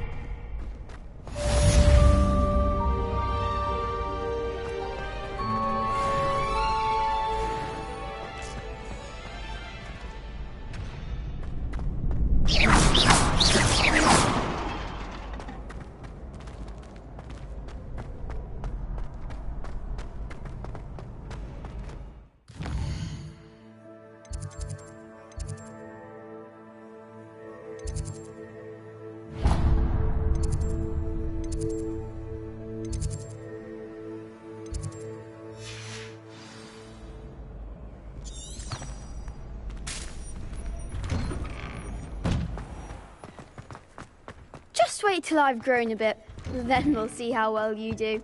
Just wait till I've grown a bit, then we'll see how well you do.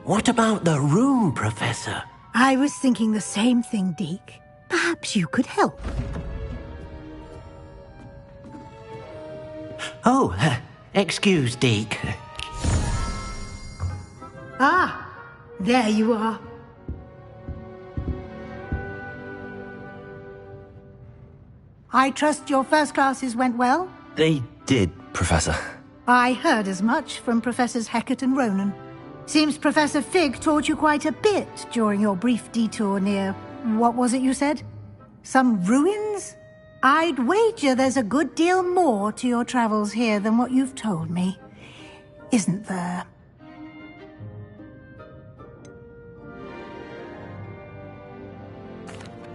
What about the room, Professor? I was thinking the same thing, Deke. Perhaps you could help. Oh, excuse, Deke. Ah, there you are. I trust your first classes went well? They did, Professor. I heard as much from Professors Hecat and Ronan. Seems Professor Fig taught you quite a bit during your brief detour near... what was it you said? Some ruins? I'd wager there's a good deal more to your travels here than what you've told me. Isn't there?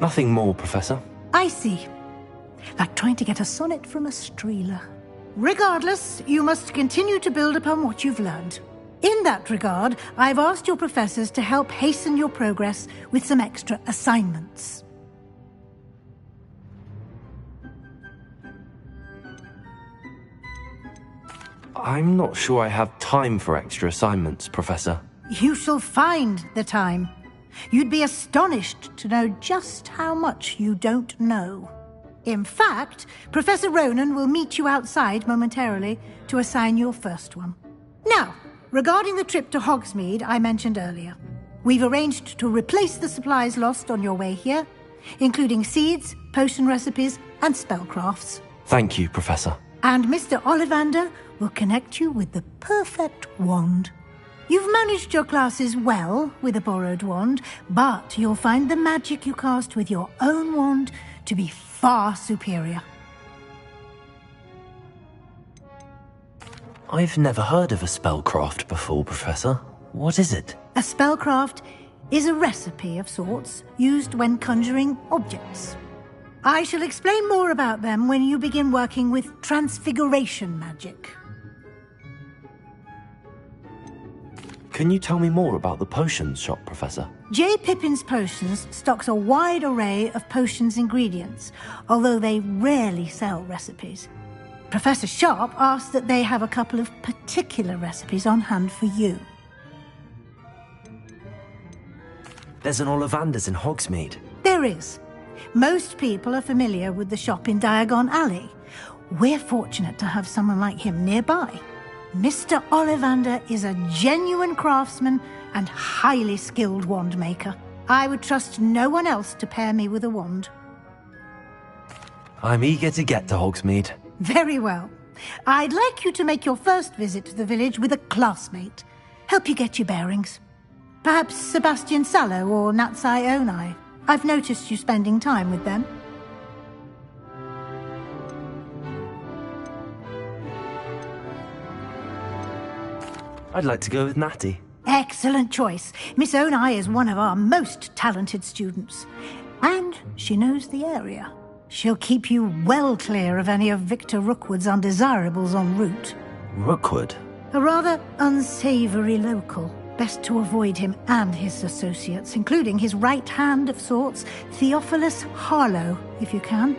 Nothing more, Professor. I see. Like trying to get a sonnet from a streeler. Regardless, you must continue to build upon what you've learned. In that regard, I've asked your professors to help hasten your progress with some extra assignments. I'm not sure I have time for extra assignments, Professor. You shall find the time. You'd be astonished to know just how much you don't know. In fact, Professor Ronan will meet you outside momentarily to assign your first one. Now, regarding the trip to Hogsmeade I mentioned earlier, we've arranged to replace the supplies lost on your way here, including seeds, potion recipes, and spellcrafts. Thank you, Professor. And Mr. Ollivander will connect you with the perfect wand. You've managed your classes well with a borrowed wand, but you'll find the magic you cast with your own wand to be far superior. I've never heard of a spellcraft before, Professor. What is it? A spellcraft is a recipe of sorts used when conjuring objects. I shall explain more about them when you begin working with transfiguration magic. Can you tell me more about the potions shop, Professor? J. Pippin's Potions stocks a wide array of potions ingredients, although they rarely sell recipes. Professor Sharp asked that they have a couple of particular recipes on hand for you. There's an Ollivander's in Hogsmeade. There is. Most people are familiar with the shop in Diagon Alley. We're fortunate to have someone like him nearby. Mr. Ollivander is a genuine craftsman and highly skilled wand maker. I would trust no one else to pair me with a wand. I'm eager to get to Hogsmeade. Very well. I'd like you to make your first visit to the village with a classmate. Help you get your bearings. Perhaps Sebastian Sallow or Natsai Onai. I've noticed you spending time with them. I'd like to go with Natty. Excellent choice. Miss Onai is one of our most talented students. And she knows the area. She'll keep you well clear of any of Victor Rookwood's undesirables en route. Rookwood? A rather unsavoury local. Best to avoid him and his associates, including his right hand of sorts, Theophilus Harlow, if you can.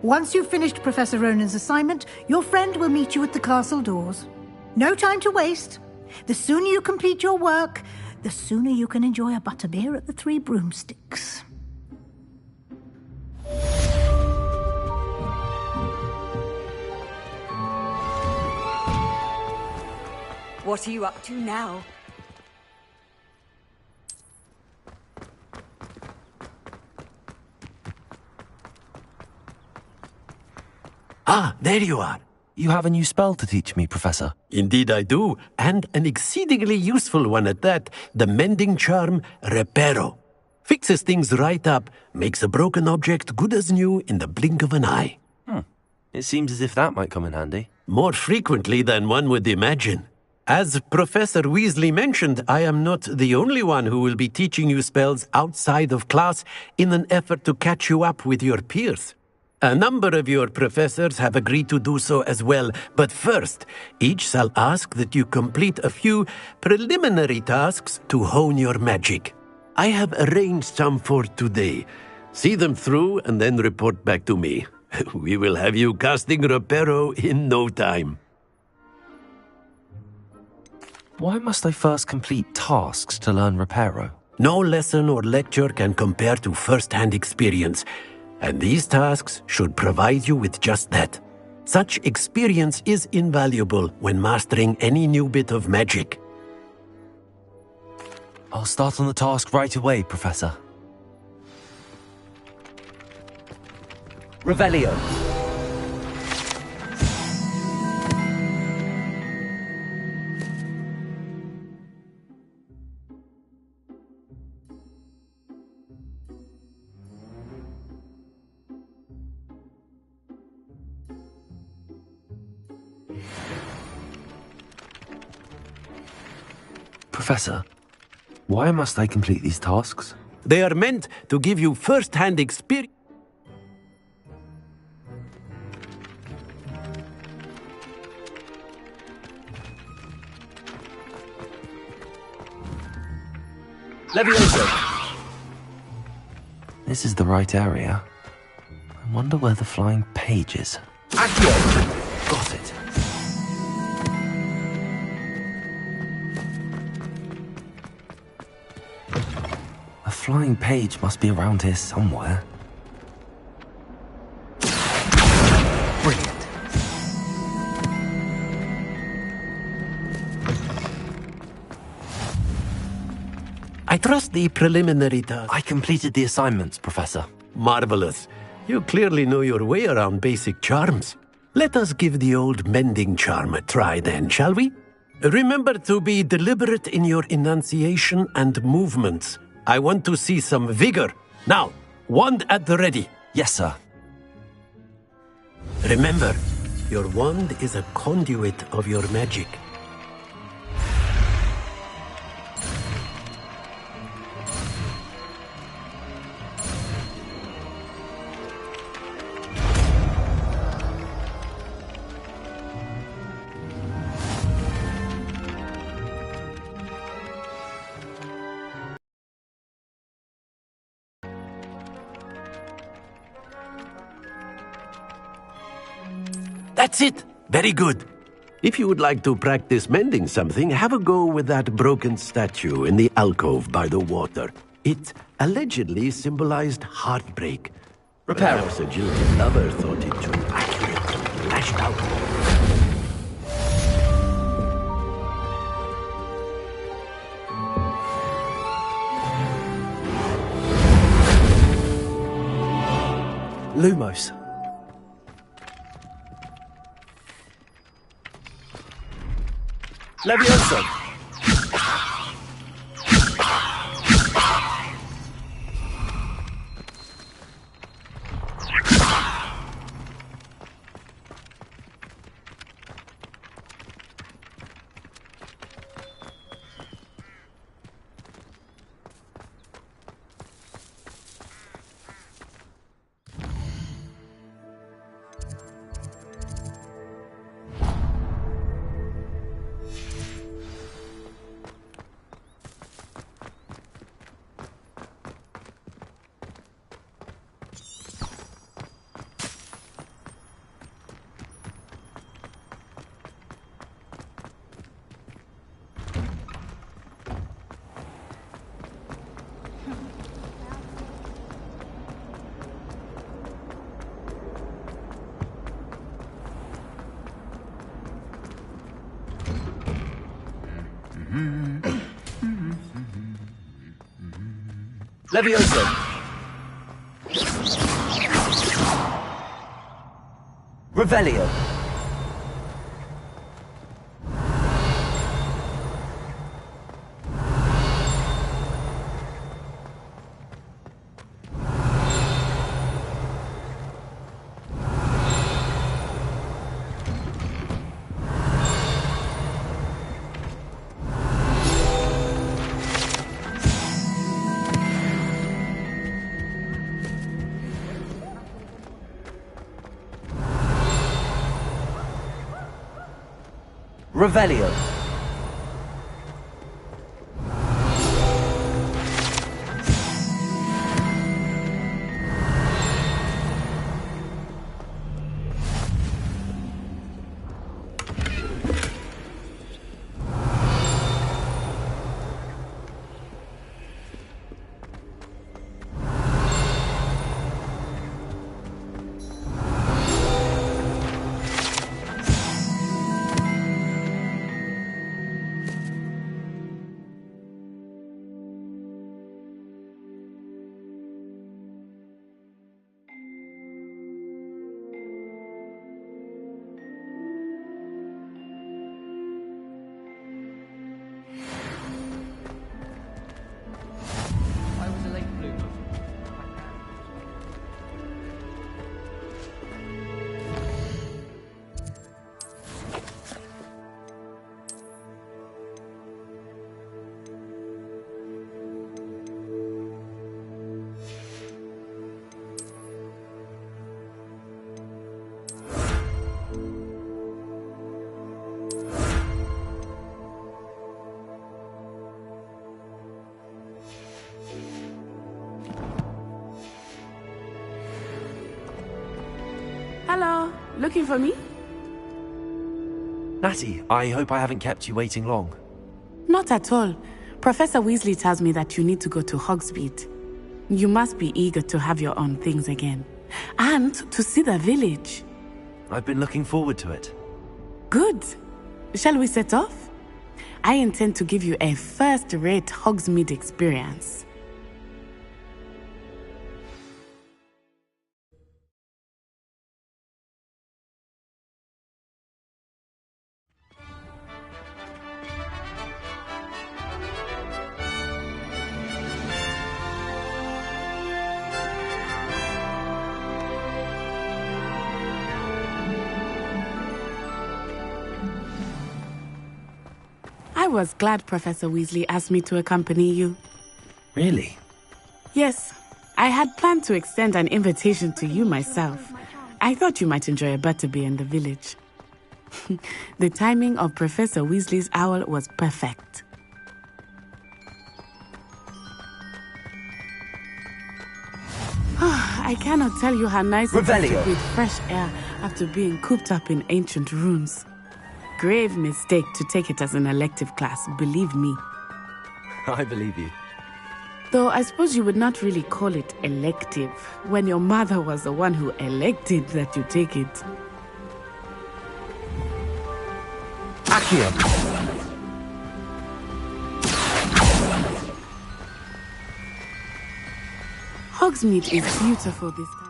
Once you've finished Professor Ronan's assignment, your friend will meet you at the castle doors. No time to waste. The sooner you complete your work, the sooner you can enjoy a butterbeer at the Three Broomsticks. What are you up to now? Ah, there you are. You have a new spell to teach me, Professor. Indeed I do, and an exceedingly useful one at that. The mending charm, Reparo. Fixes things right up, makes a broken object good as new in the blink of an eye. It seems as if that might come in handy. More frequently than one would imagine. As Professor Weasley mentioned, I am not the only one who will be teaching you spells outside of class in an effort to catch you up with your peers. A number of your professors have agreed to do so as well, but first, each shall ask that you complete a few preliminary tasks to hone your magic. I have arranged some for today. See them through and then report back to me. We will have you casting Reparo in no time. Why must I first complete tasks to learn Reparo? No lesson or lecture can compare to first-hand experience, and these tasks should provide you with just that. Such experience is invaluable when mastering any new bit of magic. I'll start on the task right away, Professor. Revelio. Professor, why must I complete these tasks? They are meant to give you first-hand experience. Levioso. This is the right area. I wonder where the flying page is. Accio. Got it. A flying page must be around here somewhere. Brilliant. I trust the preliminary task. I completed the assignments, Professor. Marvelous. You clearly know your way around basic charms. Let us give the old mending charm a try then, shall we? Remember to be deliberate in your enunciation and movements. I want to see some vigor. Now, wand at the ready. Yes, sir. Remember, your wand is a conduit of your magic. That's it. Very good. If you would like to practice mending something, have a go with that broken statue in the alcove by the water. It allegedly symbolized heartbreak. Repair it. Perhaps a jilted lover thought it too accurate and lashed out. Lumos. Levioso. Levioso. Revelio. Revelio. Hello, looking for me? Natty, I hope I haven't kept you waiting long. Not at all. Professor Weasley tells me that you need to go to Hogsmeade. You must be eager to have your own things again. And to see the village. I've been looking forward to it. Good. Shall we set off? I intend to give you a first-rate Hogsmeade experience. I was glad Professor Weasley asked me to accompany you. Really? Yes. I had planned to extend an invitation to you myself. I thought you might enjoy a butterbeer in the village. The timing of Professor Weasley's owl was perfect. I cannot tell you how nice it is Revelio. to breathe fresh air after being cooped up in ancient ruins. Grave mistake to take it as an elective class, believe me. I believe you. Though I suppose you would not really call it elective when your mother was the one who elected that you take it. Accio. Hogsmeade is beautiful this time.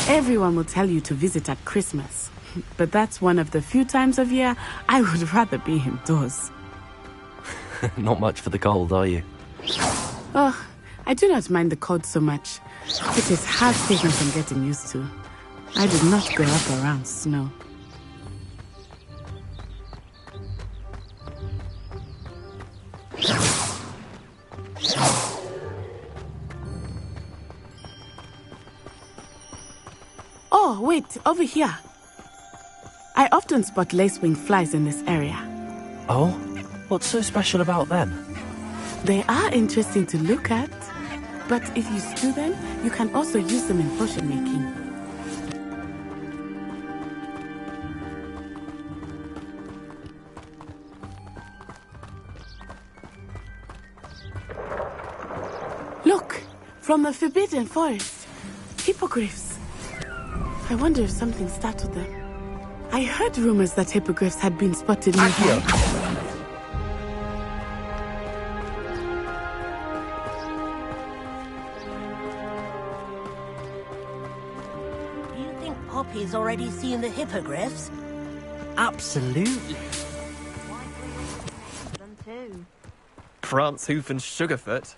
Everyone will tell you to visit at Christmas, but that's one of the few times of year I would rather be indoors. Not much for the cold, are you? Oh, I do not mind the cold so much. It is hard taken from getting used to. I did not grow up around snow. Oh, wait, over here. I often spot lacewing flies in this area. Oh? What's so special about them? They are interesting to look at, but if you stew them, you can also use them in potion making. Look, from the Forbidden Forest, hippogriffs. I wonder if something startled them. I heard rumors that hippogriffs had been spotted nearby. He's already seen the hippogriffs? Absolutely. Them too. Krant's Hoof and Sugarfoot.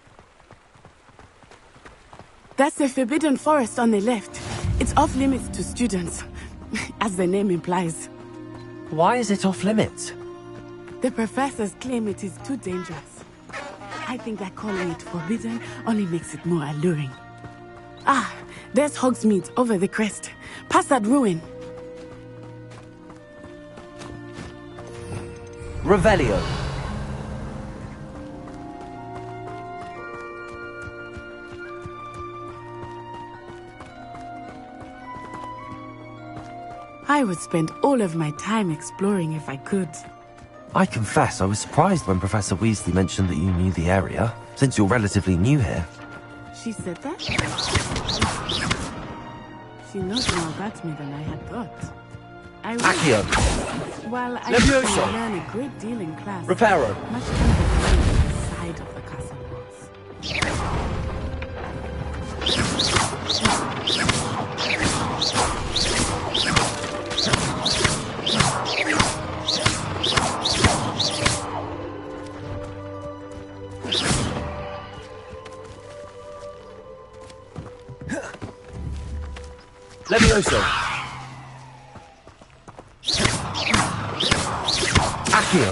That's the forbidden forest on the left. It's off limits to students, as the name implies. Why is it off limits? The professors claim it is too dangerous. I think that calling it forbidden only makes it more alluring. Ah, there's Hogsmeade over the crest. Past that ruin. Revelio. I would spend all of my time exploring if I could. I confess I was surprised when Professor Weasley mentioned that you knew the area, since you're relatively new here. She said that? She knows more about me than I had thought. I will. Accio. While I Levioso. learn a great deal in class, Reparo. much can be done inside of the castle walls. Levioso. Accio.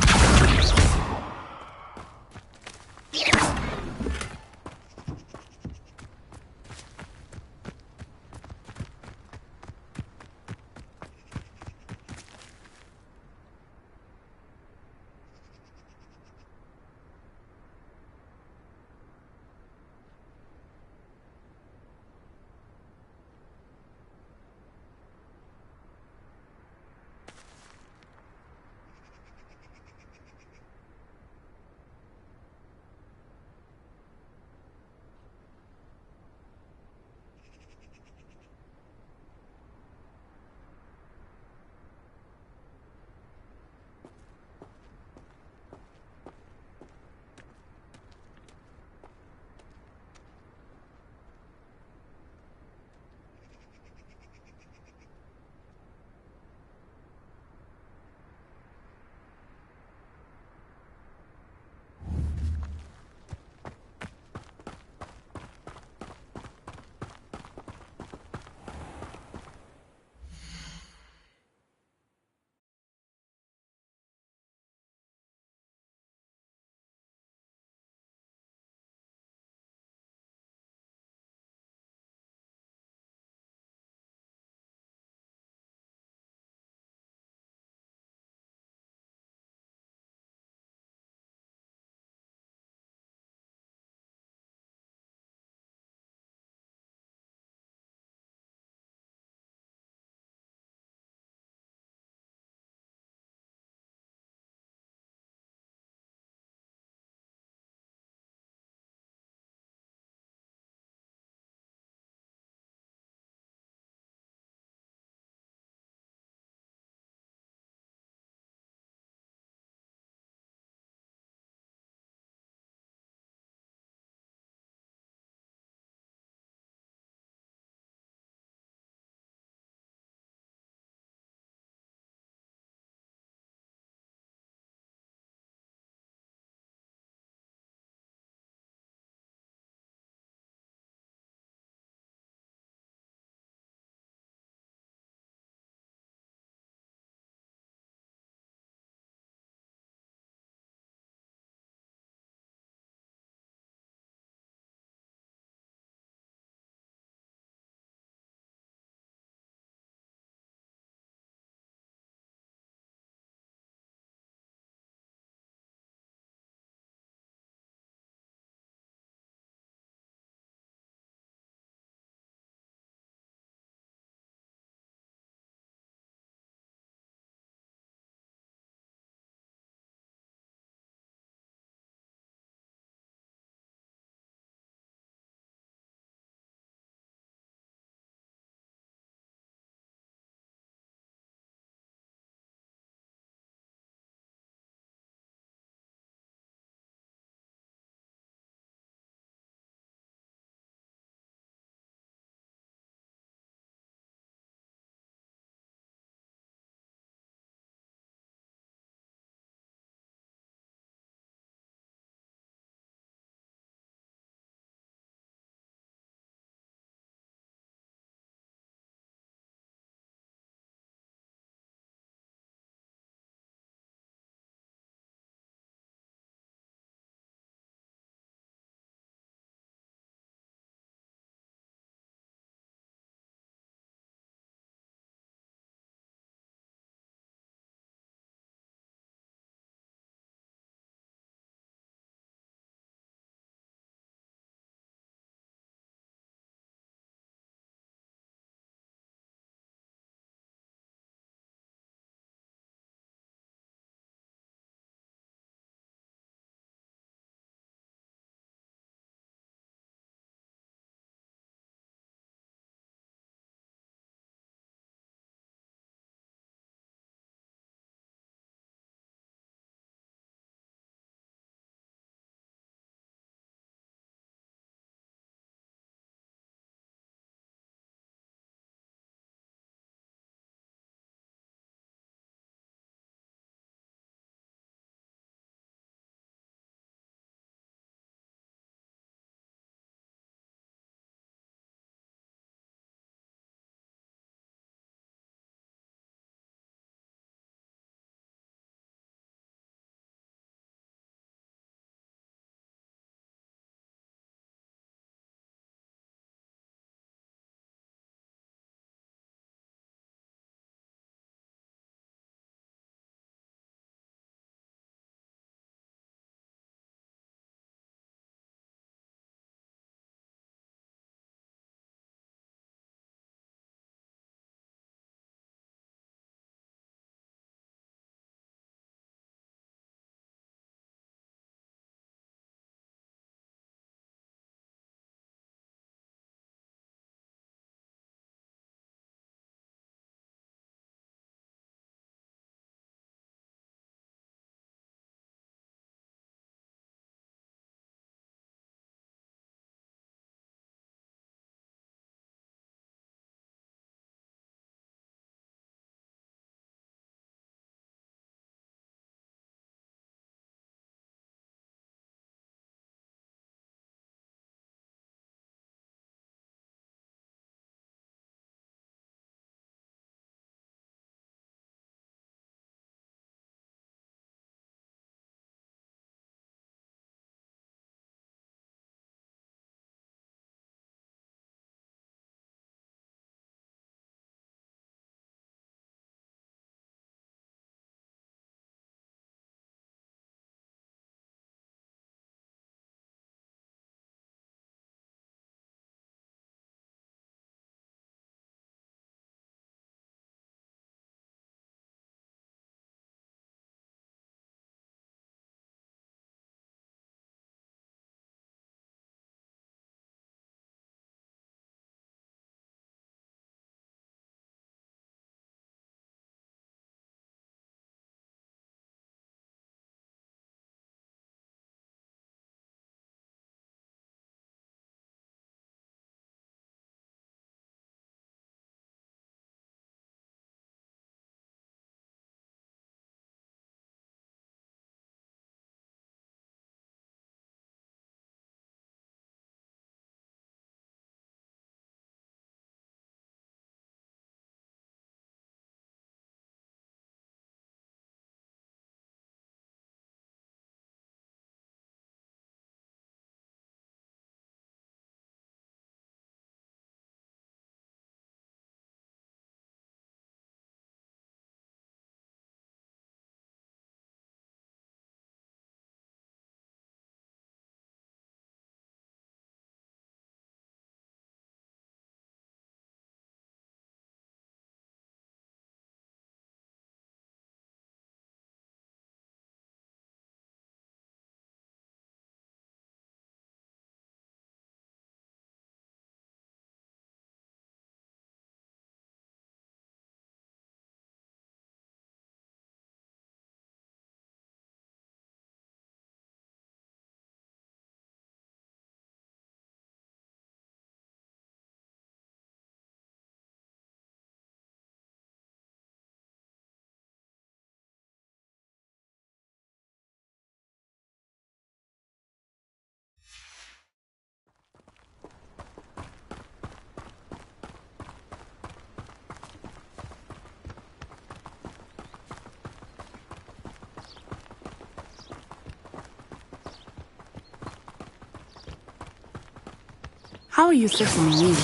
How are you settling in?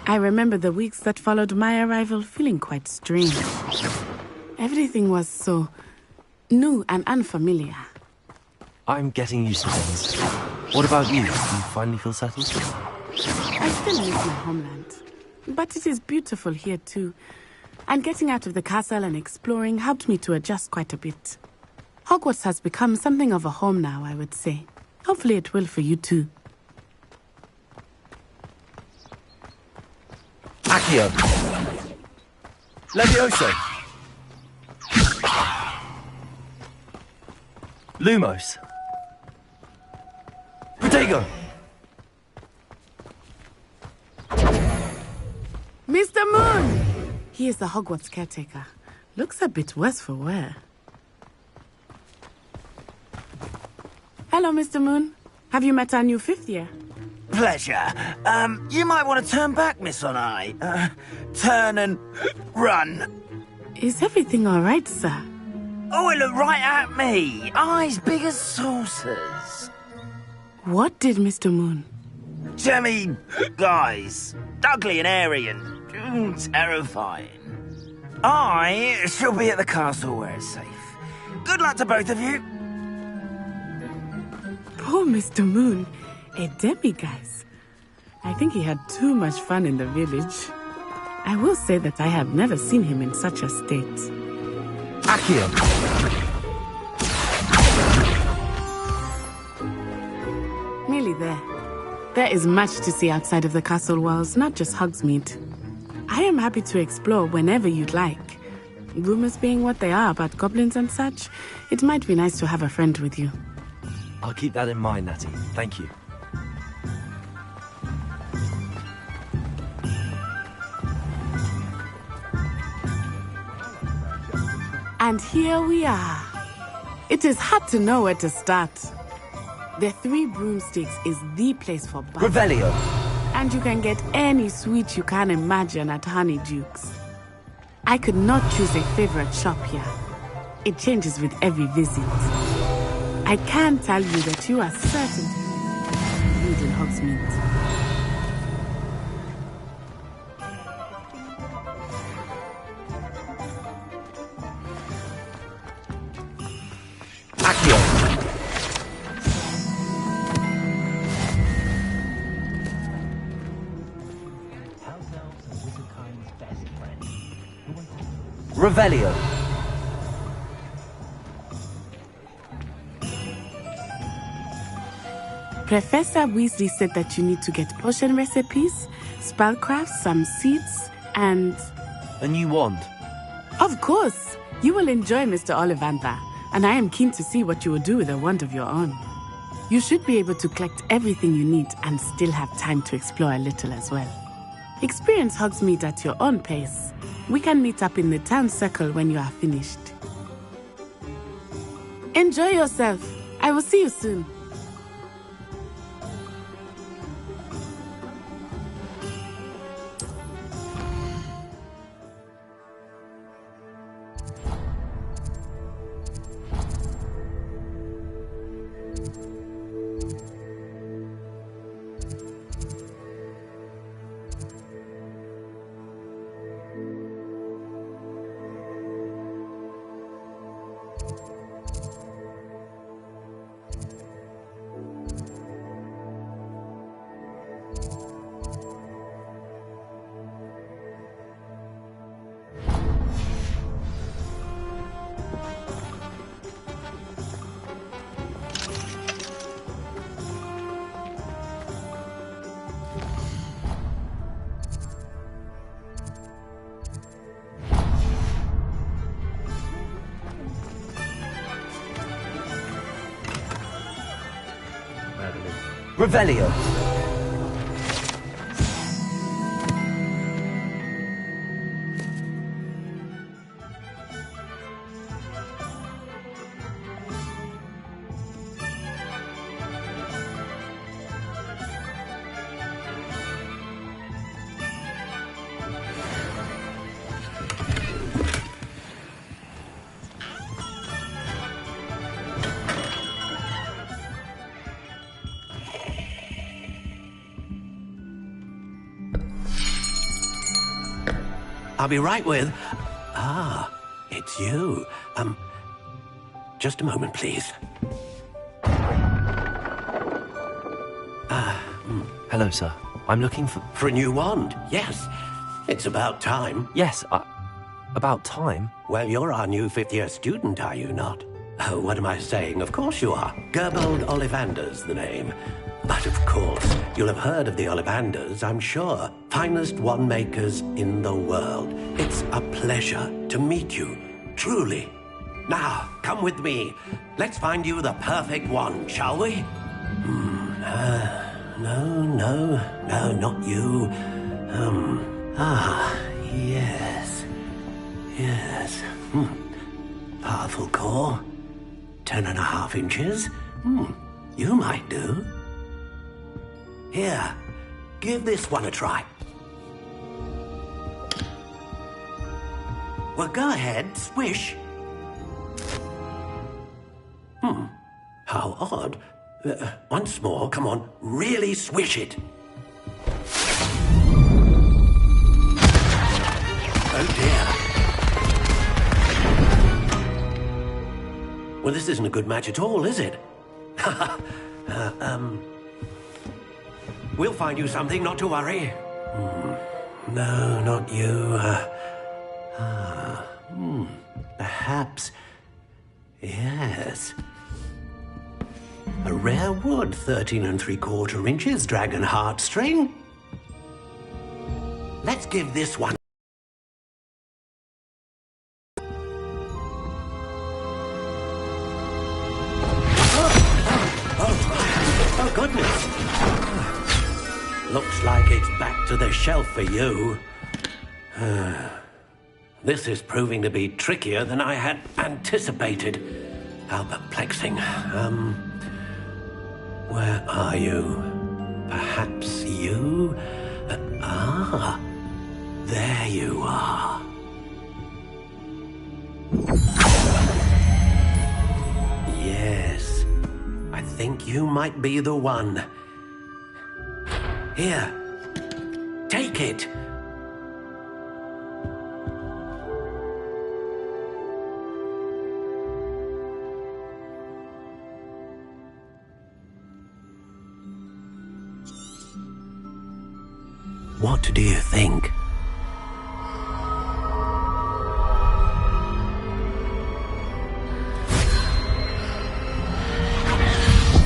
I remember the weeks that followed my arrival feeling quite strange. Everything was so new and unfamiliar. I'm getting used to things. What about you? Do you finally feel settled? I still miss my homeland. But it is beautiful here too. And getting out of the castle and exploring helped me to adjust quite a bit. Hogwarts has become something of a home now, I would say. Hopefully it will for you too. Accio! Levioso! Lumos! Protego! Mr. Moon! He is the Hogwarts caretaker. Looks a bit worse for wear. Hello, Mr. Moon. Have you met our new 5th year? Pleasure. You might want to turn back, Miss Onai. Turn and run. Is everything all right, sir? Oh, it looked right at me. Eyes big as saucers. What did Mr. Moon? Jemmy, guys. Ugly and airy and terrifying. I shall be at the castle where it's safe. Good luck to both of you. Poor Mr. Moon. A demiguise. I think he had too much fun in the village. I will say that I have never seen him in such a state. Accio! Nearly there. There is much to see outside of the castle walls, not just Hogsmeade. I am happy to explore whenever you'd like. Rumors being what they are about goblins and such, it might be nice to have a friend with you. I'll keep that in mind, Natty. Thank you. And here we are. It is hard to know where to start. The Three Broomsticks is the place for buns. Revelio. And you can get any sweet you can imagine at Honeyduke's. I could not choose a favorite shop here. It changes with every visit. I can tell you that you are certain to need in Hogsmeade. Revelio. Professor Weasley said that you need to get potion recipes, spellcrafts, some seeds, and... A new wand? Of course! You will enjoy Mr. Ollivander, and I am keen to see what you will do with a wand of your own. You should be able to collect everything you need and still have time to explore a little as well. Experience Hogsmeade at your own pace. We can meet up in the town circle when you are finished. Enjoy yourself. I will see you soon. Revelio. I'll be right with... Ah, it's you. Just a moment, please. Hello, sir. I'm looking for... For a new wand, yes. It's about time. Yes, about time? Well, you're our new fifth-year student, are you not? Oh, what am I saying? Of course you are. Gerbold Ollivander's the name. But of course, you'll have heard of the Ollivanders, I'm sure. Finest wand makers in the world. It's a pleasure to meet you, truly. Now, come with me. Let's find you the perfect wand, shall we? No, not you. Yes. Powerful core. 10.5 inches. You might do. Here, give this one a try. Well, go ahead, swish. How odd. Once more, come on, really swish it. Oh dear. Well, this isn't a good match at all, is it? We'll find you something, not to worry. No, not you. Perhaps... Yes. A rare wood, 13 3/4 inches, dragon heartstring. Let's give this one... Oh, goodness. Looks like it's back to the shelf for you. This is proving to be trickier than I had anticipated. How perplexing. Where are you? Perhaps you? There you are. Yes, I think you might be the one. Here, take it. What do you think?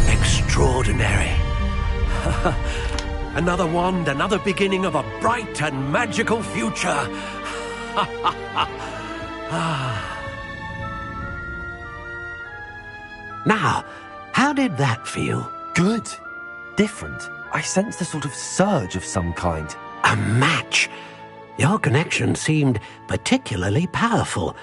Extraordinary. Another wand, another beginning of a bright and magical future. Now, how did that feel? Good. Different. I sensed a sort of surge of some kind. A match. Your connection seemed particularly powerful.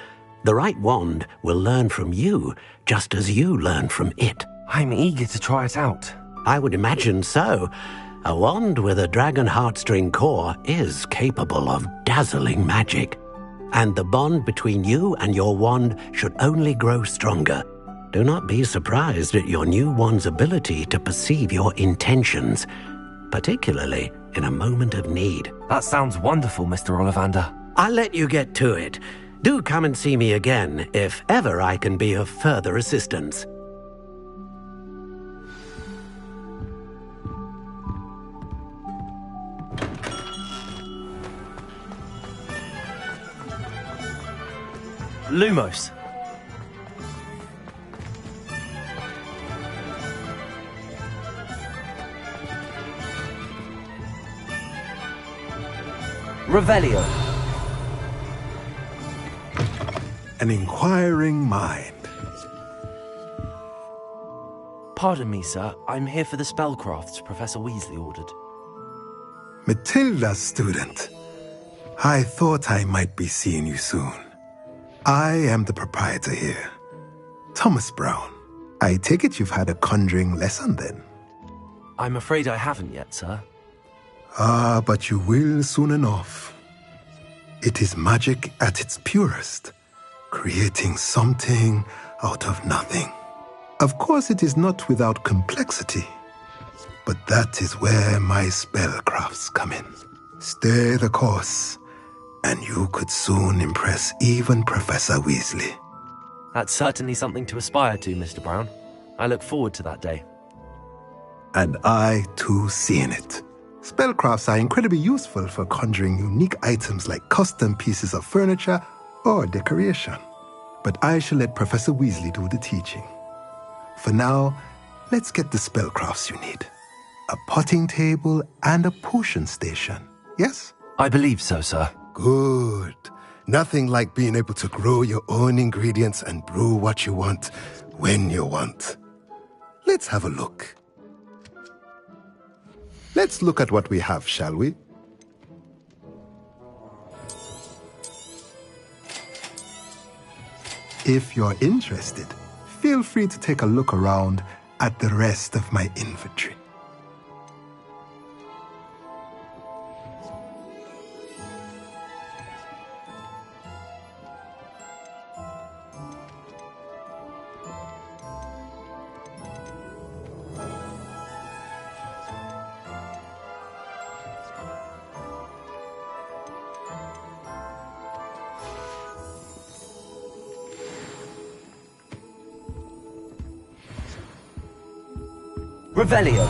The right wand will learn from you, just as you learn from it. I'm eager to try it out. I would imagine so. A wand with a dragon heartstring core is capable of dazzling magic. And the bond between you and your wand should only grow stronger. Do not be surprised at your new wand's ability to perceive your intentions, particularly in a moment of need. That sounds wonderful, Mr. Ollivander. I'll let you get to it. Do come and see me again if ever I can be of further assistance. Lumos. Revelio. An inquiring mind. Pardon me, sir. I'm here for the spellcrafts Professor Weasley ordered. Matilda's student. I thought I might be seeing you soon. I am the proprietor here, Thomas Brown. I take it you've had a conjuring lesson then? I'm afraid I haven't yet, sir. Ah, but you will soon enough. It is magic at its purest, creating something out of nothing. Of course, it is not without complexity, but that is where my spellcrafts come in. Stay the course, and you could soon impress even Professor Weasley. That's certainly something to aspire to, Mr. Brown. I look forward to that day. And I, too, see in it. Spellcrafts are incredibly useful for conjuring unique items like custom pieces of furniture or decoration. But I shall let Professor Weasley do the teaching. For now, let's get the spellcrafts you need. A potting table and a potion station, yes? I believe so, sir. Good. Nothing like being able to grow your own ingredients and brew what you want, when you want. Let's have a look. Let's look at what we have, shall we? If you're interested, feel free to take a look around at the rest of my inventory. Revelio.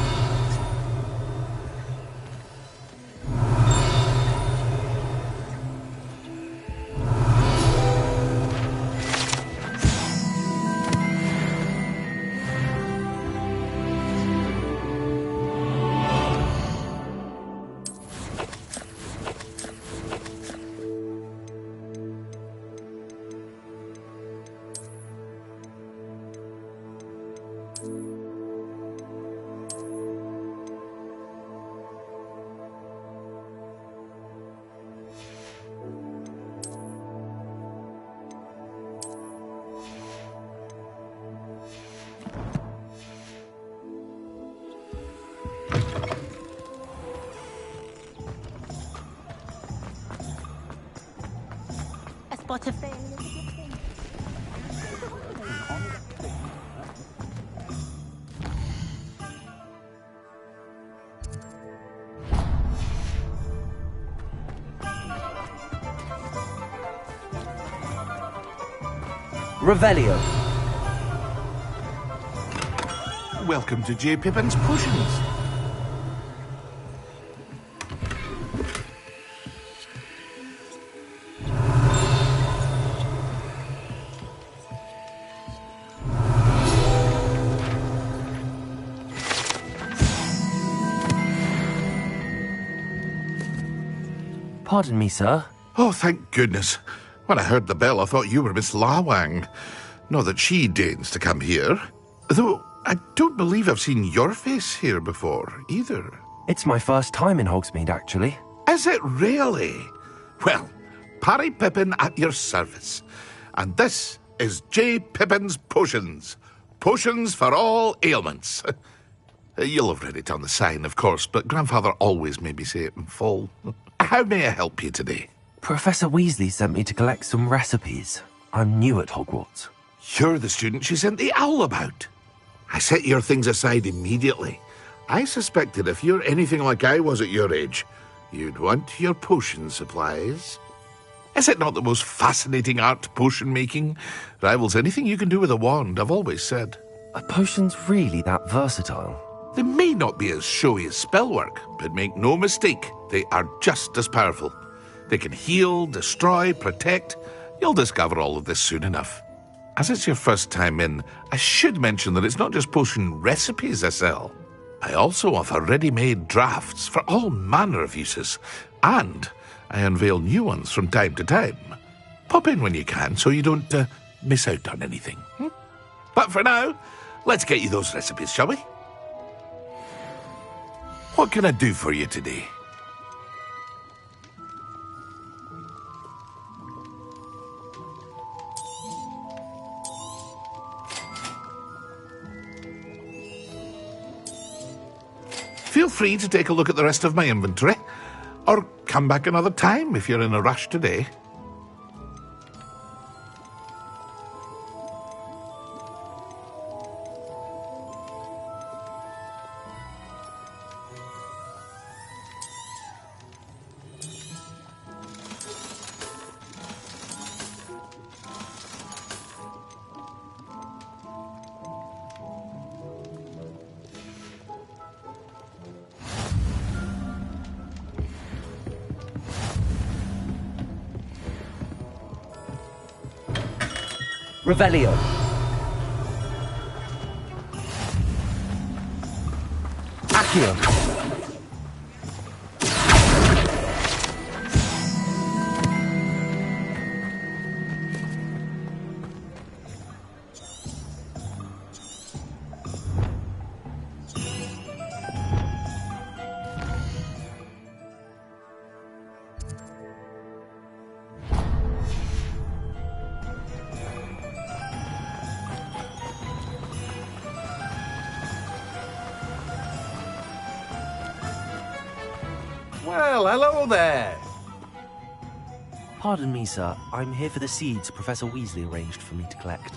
Spot of failure. Revelio. Welcome to J. Pippin's Potions. Pardon me, sir. Oh, thank goodness. When I heard the bell, I thought you were Miss Lawang. Not that she deigns to come here. Though I don't believe I've seen your face here before, either. It's my first time in Hogsmeade, actually. Is it really? Well, Parry Pippin at your service. And this is J. Pippin's Potions. Potions for all ailments. You'll have read it on the sign, of course, but Grandfather always made me say it in full. How may I help you today? Professor Weasley sent me to collect some recipes. I'm new at Hogwarts. You're the student she sent the owl about. I set your things aside immediately. I suspected if you're anything like I was at your age, you'd want your potion supplies. Is it not the most fascinating art, potion making? Rivals anything you can do with a wand, I've always said. Are potions really that versatile? They may not be as showy as spellwork, but make no mistake, they are just as powerful. They can heal, destroy, protect. You'll discover all of this soon enough. As it's your first time in, I should mention that it's not just potion recipes I sell. I also offer ready-made drafts for all manner of uses, and I unveil new ones from time to time. Pop in when you can so you don't miss out on anything. But for now, let's get you those recipes, shall we? What can I do for you today? Feel free to take a look at the rest of my inventory, or come back another time if you're in a rush today. Revelio. Accio. Well, hello there. Pardon me, sir. I'm here for the seeds Professor Weasley arranged for me to collect.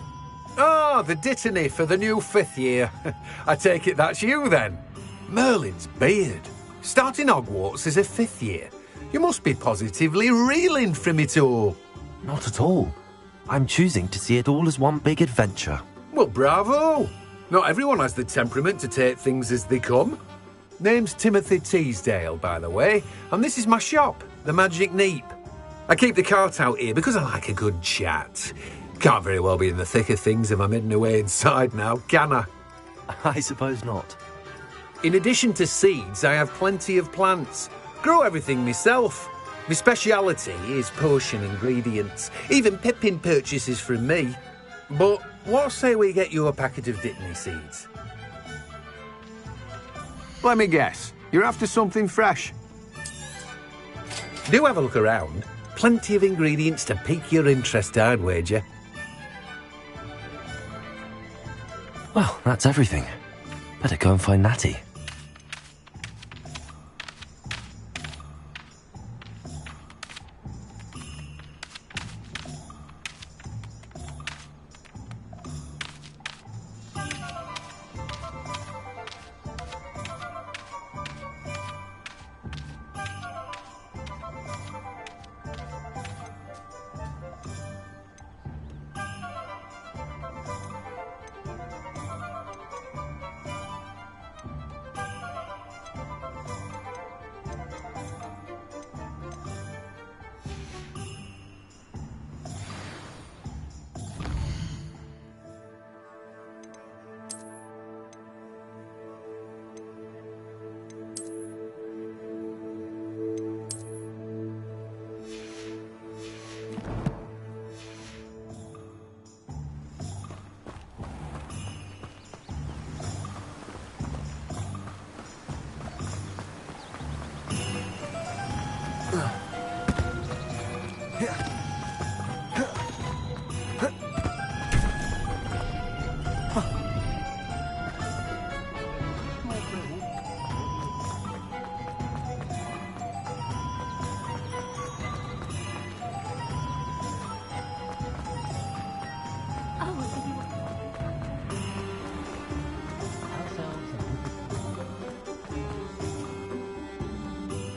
Ah, the dittany for the new 5th year. I take it that's you, then. Merlin's beard. Starting Hogwarts as a 5th year. You must be positively reeling from it all. Not at all. I'm choosing to see it all as one big adventure. Well, bravo. Not everyone has the temperament to take things as they come. Name's Timothy Teasdale, by the way, and this is my shop, the Magic Neep. I keep the cart out here because I like a good chat. Can't very well be in the thick of things if I'm hidden away inside now, can I? I suppose not. In addition to seeds, I have plenty of plants. Grow everything myself. My speciality is potion ingredients. Even Pippin purchases from me. But what say we get you a packet of dittany seeds? Let me guess. You're after something fresh. Do have a look around. Plenty of ingredients to pique your interest, I'd wager. Well, that's everything. Better go and find Natty.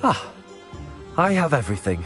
Ah, I have everything.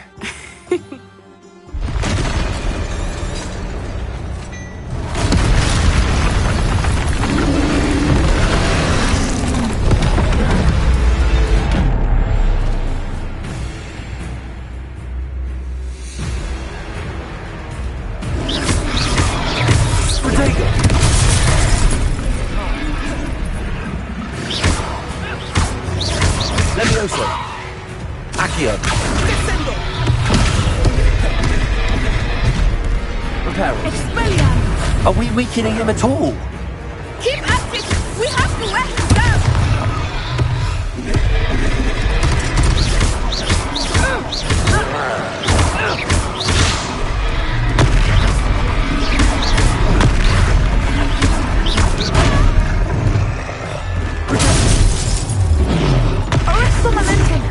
Are we weakening him at all? Keep at it! We have to let him down! Arrest the momentum!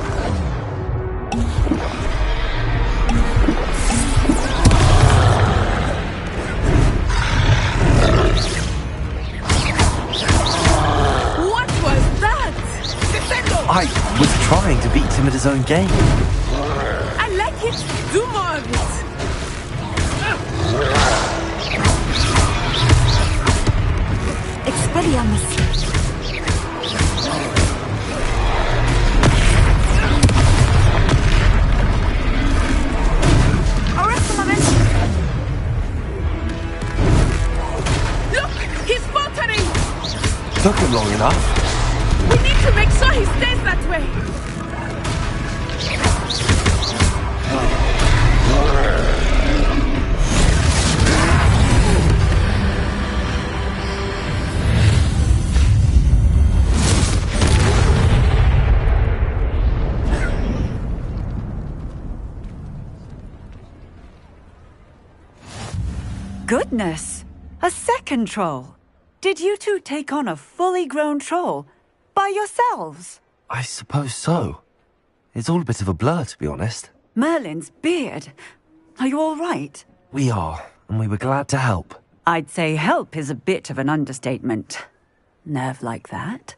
I was trying to beat him at his own game. I like it. Do more of it. Expelliarmus. Arrest the momentum. took him long enough. We need to make sure he stays that way. Goodness! A second troll! Did you two take on a fully grown troll? By yourselves? I suppose so. It's all a bit of a blur, to be honest. Merlin's beard. Are you all right? We are, and we were glad to help. I'd say help is a bit of an understatement. Nerve like that.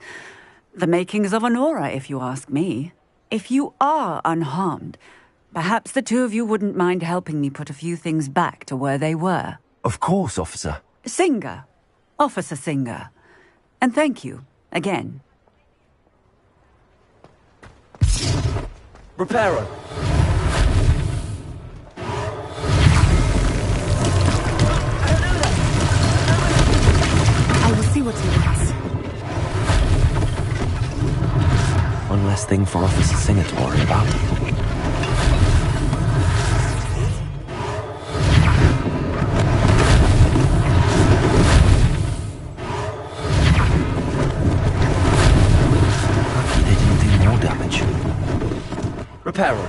The makings of an aura, if you ask me. If you are unharmed, perhaps the two of you wouldn't mind helping me put a few things back to where they were. Of course, officer. Singer. Officer Singer. And thank you, again. Reparo. I will see what he wants. One less thing for Officer Singer to worry about. Reparo.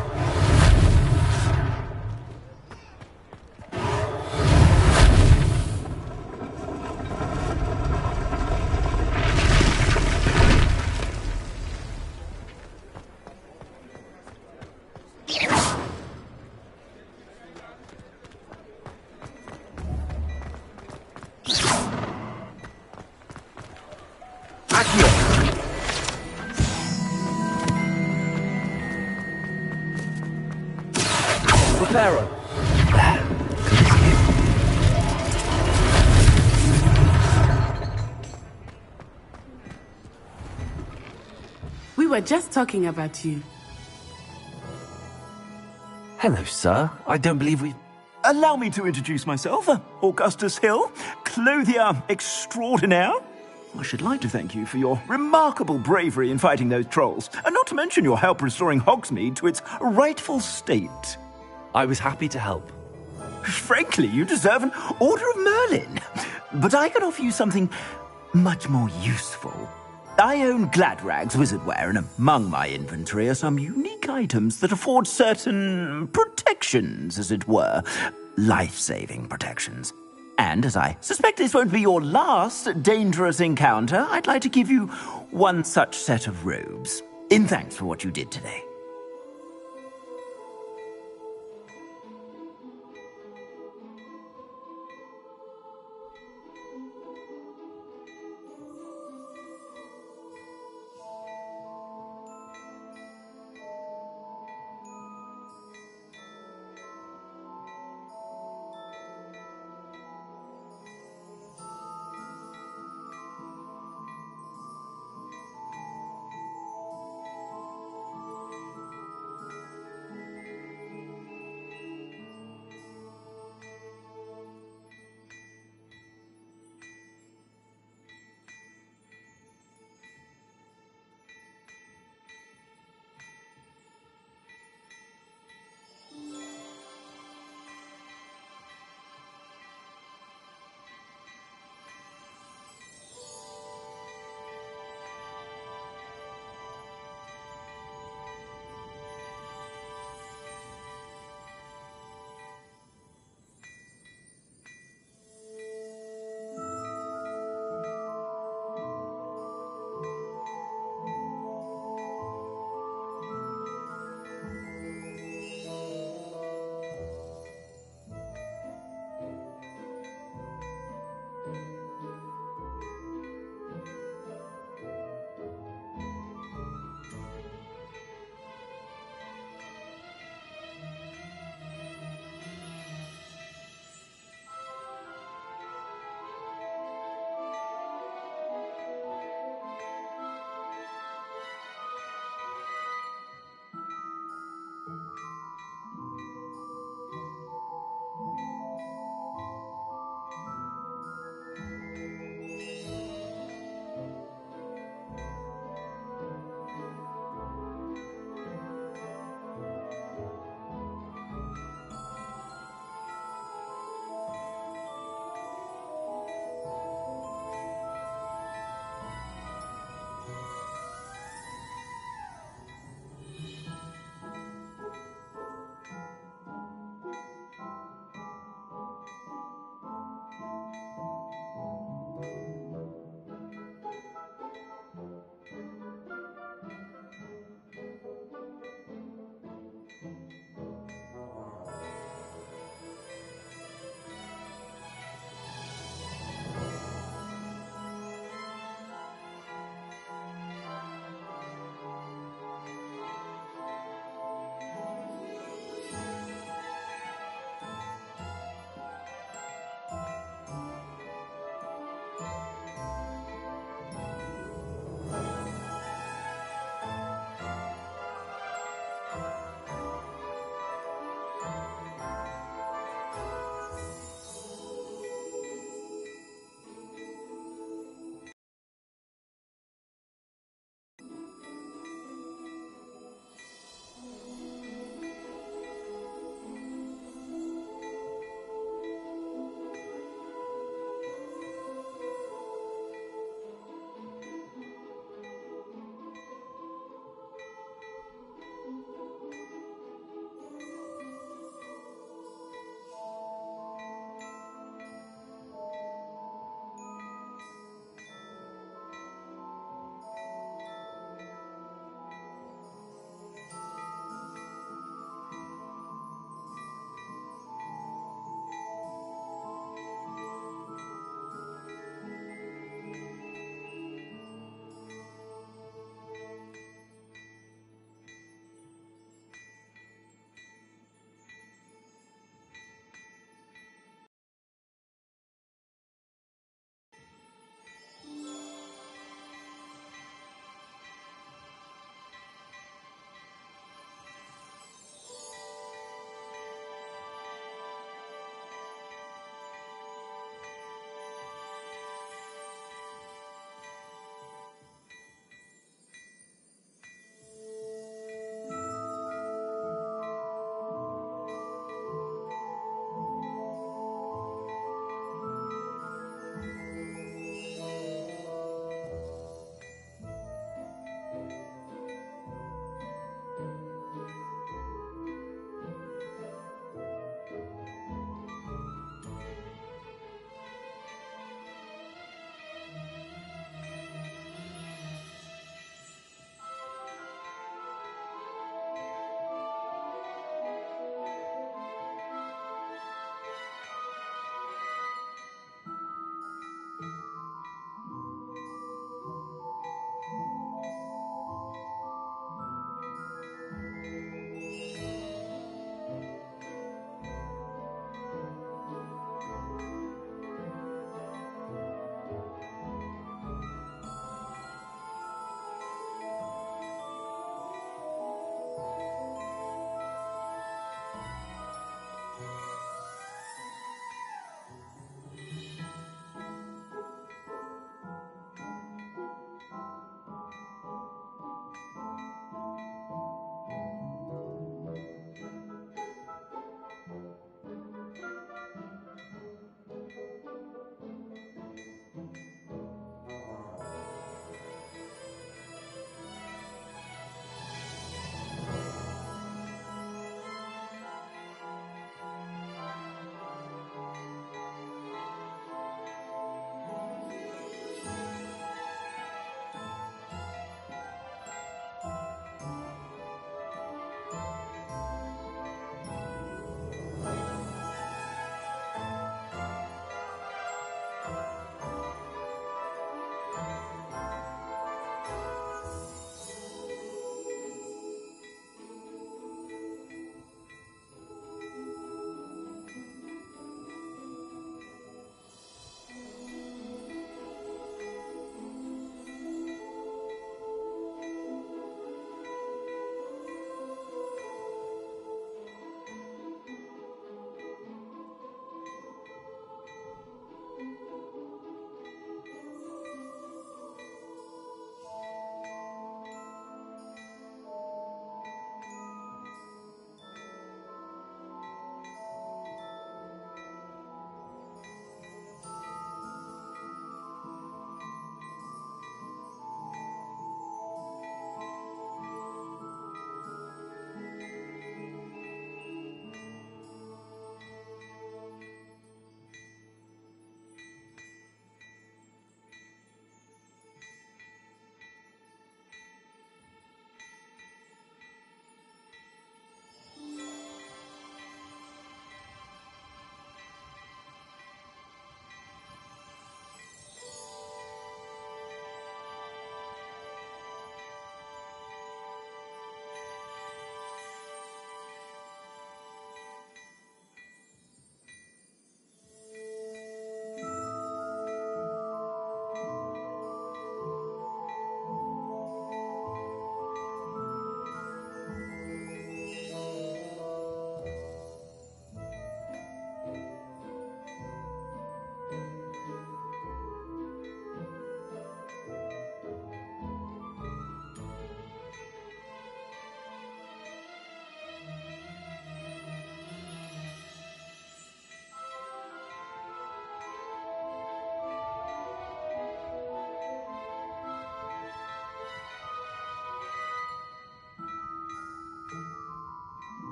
Reparo. We were just talking about you. Hello, sir. I don't believe we... Allow me to introduce myself, Augustus Hill, clothier extraordinaire. I should like to thank you for your remarkable bravery in fighting those trolls, and not to mention your help restoring Hogsmeade to its rightful state. I was happy to help. Frankly, you deserve an Order of Merlin. But I can offer you something much more useful. I own Gladrag's wizardware, and among my inventory are some unique items that afford certain protections, as it were. Life-saving protections. And as I suspect this won't be your last dangerous encounter, I'd like to give you one such set of robes, in thanks for what you did today.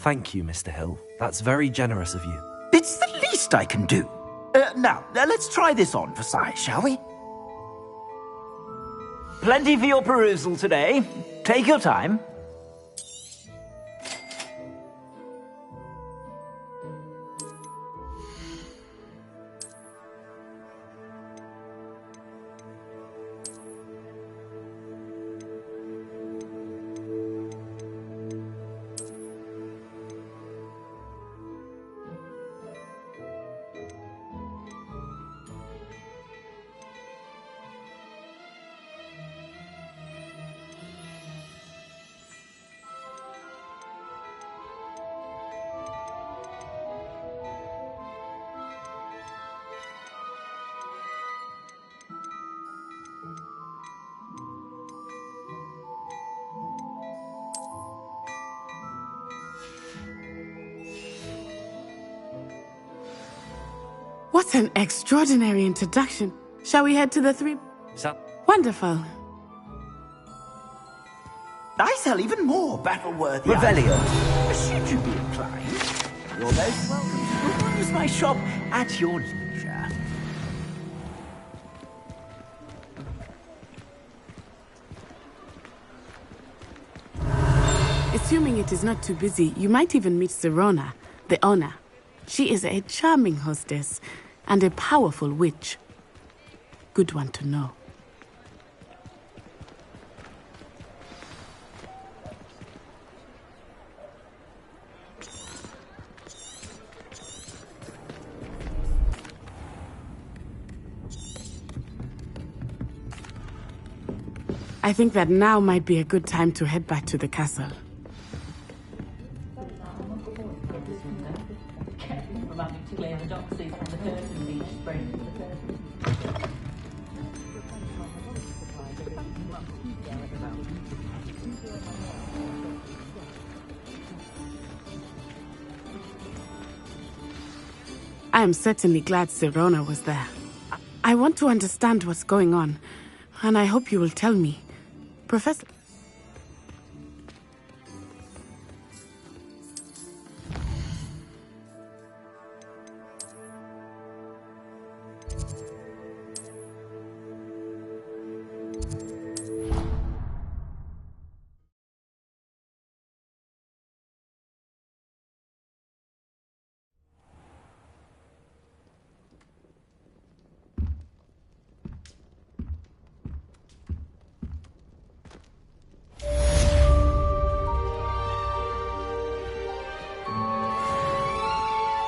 Thank you, Mr. Hill. That's very generous of you. It's the least I can do. Now, let's try this on for size, shall we? Plenty for your perusal today. Take your time. What an extraordinary introduction. Shall we head to the three? Wonderful. I sell even more battle-worthy Revelio. Should you be inclined, you're most welcome to peruse my shop at your leisure. Assuming it is not too busy, you might even meet Sirona, the owner. She is a charming hostess and a powerful witch. Good one to know. I think that now might be a good time to head back to the castle. I am certainly glad Sirona was there. I want to understand what's going on, and I hope you will tell me. Professor...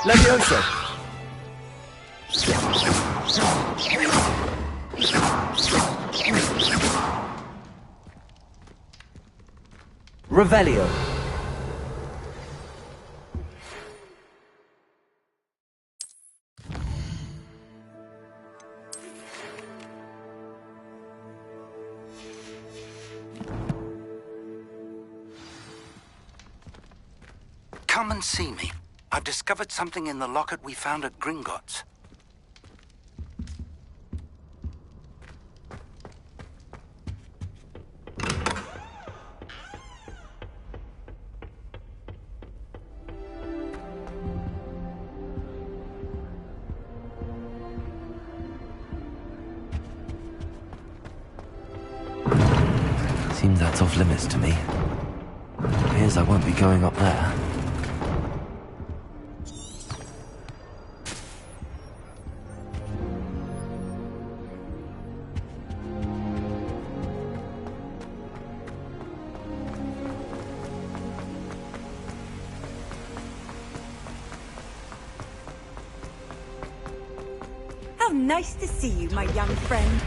Levioso! Revelio! Come and see me. I've discovered something in the locket we found at Gringotts. Seems that's off limits to me. Appears I won't be going up there. How nice to see you, my young friend.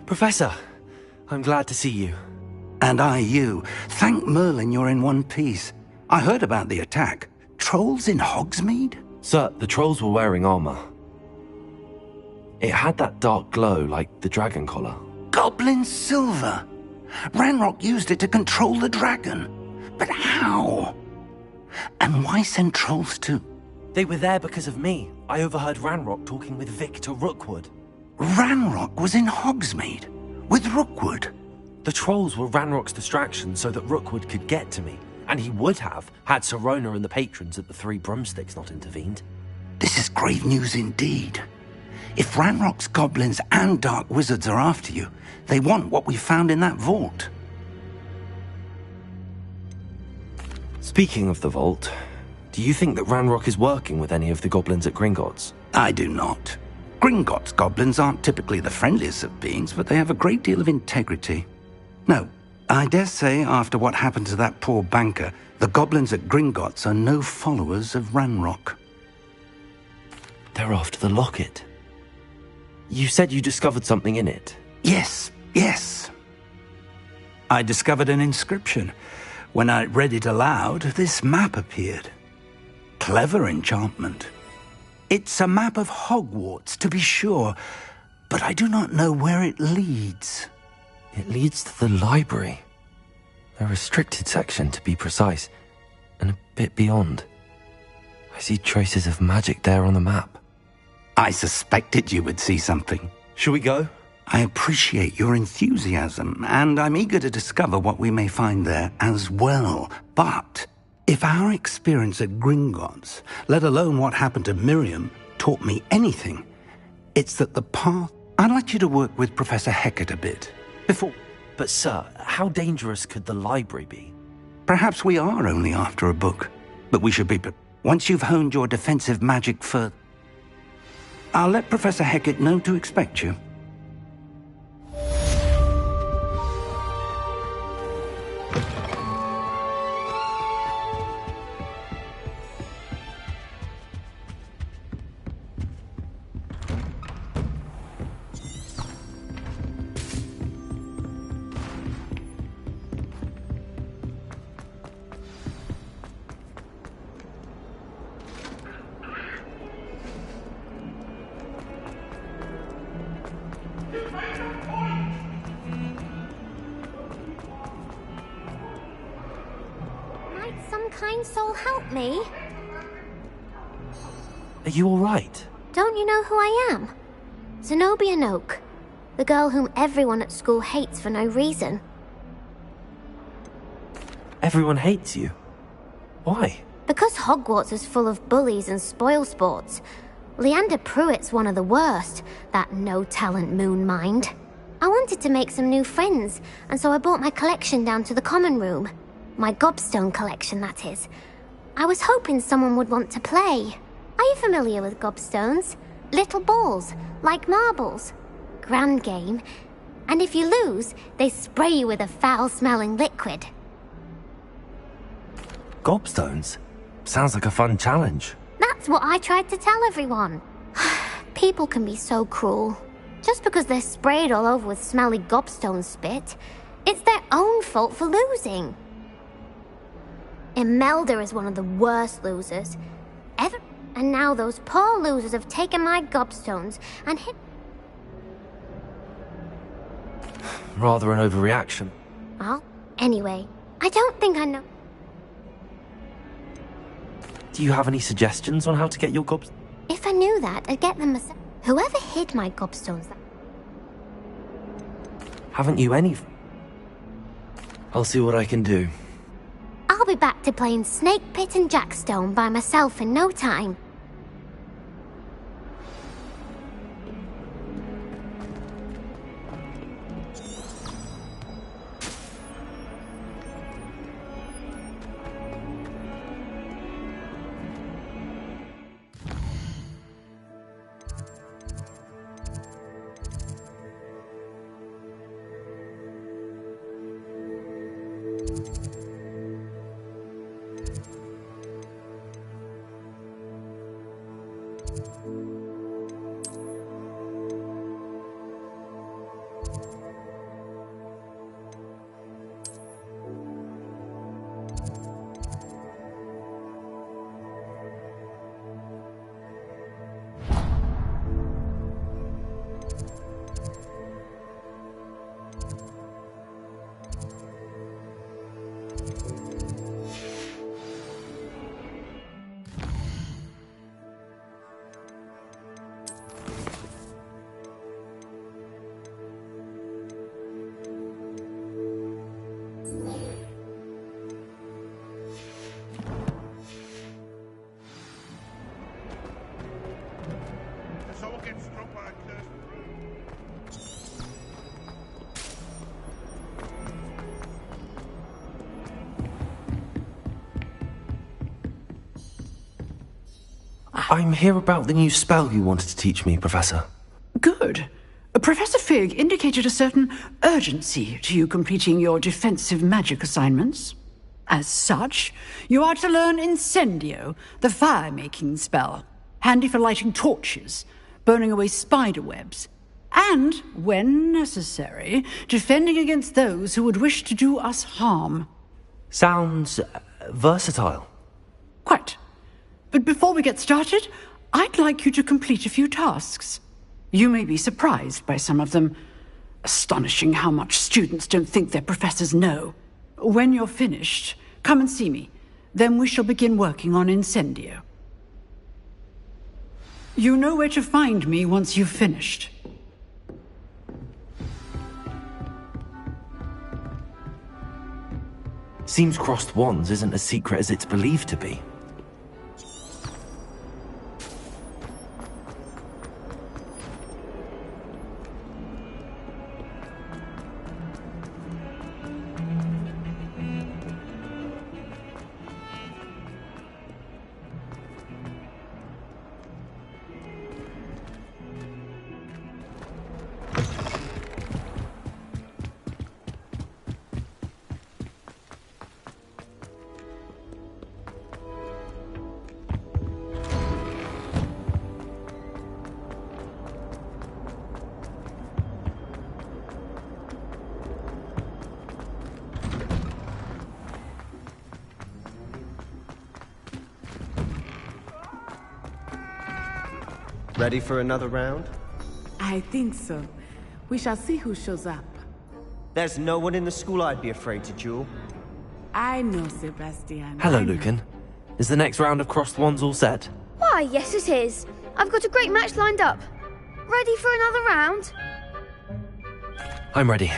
Professor, I'm glad to see you. And I you. Thank Merlin you're in one piece. I heard about the attack. Trolls in Hogsmeade? Sir, the trolls were wearing armor. It had that dark glow like the dragon collar. Goblin silver. Ranrock used it to control the dragon. But how? And why send trolls too? They were there because of me. I overheard Ranrock talking with Victor Rookwood. Ranrock was in Hogsmeade? With Rookwood? The trolls were Ranrock's distraction so that Rookwood could get to me. And he would have, had Sirona and the patrons at the Three Broomsticks not intervened. This is grave news indeed. If Ranrock's goblins and dark wizards are after you, they want what we found in that vault. Speaking of the vault, do you think that Ranrock is working with any of the goblins at Gringotts? I do not. Gringotts goblins aren't typically the friendliest of beings, but they have a great deal of integrity. No, I dare say after what happened to that poor banker, the goblins at Gringotts are no followers of Ranrock. They're after the locket. You said you discovered something in it. Yes. I discovered an inscription. When I read it aloud, this map appeared. Clever enchantment. It's a map of Hogwarts, to be sure, but I do not know where it leads. It leads to the library. The restricted section, to be precise, and a bit beyond. I see traces of magic there on the map. I suspected you would see something. Shall we go? I appreciate your enthusiasm, and I'm eager to discover what we may find there as well. But if our experience at Gringotts, let alone what happened to Miriam, taught me anything, it's that the path... I'd like you to work with Professor Hecat a bit. Before... But sir, how dangerous could the library be? Perhaps we are only after a book, but we should be... Once you've honed your defensive magic further... I'll let Professor Hecat know to expect you. Some kind soul help me? Are you all right? Don't you know who I am? Zenobia Noak, the girl whom everyone at school hates for no reason. Everyone hates you. Why? Because Hogwarts is full of bullies and spoilsports. Leander Pruitt's one of the worst, that no-talent moon mind. I wanted to make some new friends, and so I brought my collection down to the common room. My gobstone collection, that is. I was hoping someone would want to play. Are you familiar with gobstones? Little balls, like marbles. Grand game. And if you lose, they spray you with a foul-smelling liquid. Gobstones? Sounds like a fun challenge. That's what I tried to tell everyone. People can be so cruel. Just because they're sprayed all over with smelly gobstone spit, it's their own fault for losing. Imelda is one of the worst losers ever. And now those poor losers have taken my gobstones and hit... Rather an overreaction. Well, anyway, I don't think I know... Do you have any suggestions on how to get your gobstones? If I knew that, I'd get them myself. Whoever hid my gobstones... Haven't you any? I'll see what I can do. I'll be back to playing Snake Pit and Jackstone by myself in no time. I'm here about the new spell you wanted to teach me, Professor. Good. Professor Fig indicated a certain urgency to you completing your defensive magic assignments. As such, you are to learn Incendio, the fire-making spell, handy for lighting torches, burning away spider webs, and, when necessary, defending against those who would wish to do us harm. Sounds versatile. Quite. But before we get started, I'd like you to complete a few tasks. You may be surprised by some of them. Astonishing how much students don't think their professors know. When you're finished, come and see me. Then we shall begin working on Incendio. You know where to find me once you've finished. Seems crossed wands isn't as secret as it's believed to be. Ready for another round? I think so. We shall see who shows up. There's no one in the school I'd be afraid to duel. I know, Sebastian. Hello, I know. Lucan. Is the next round of crossed wands all set? Why, yes it is. I've got a great match lined up. Ready for another round? I'm ready.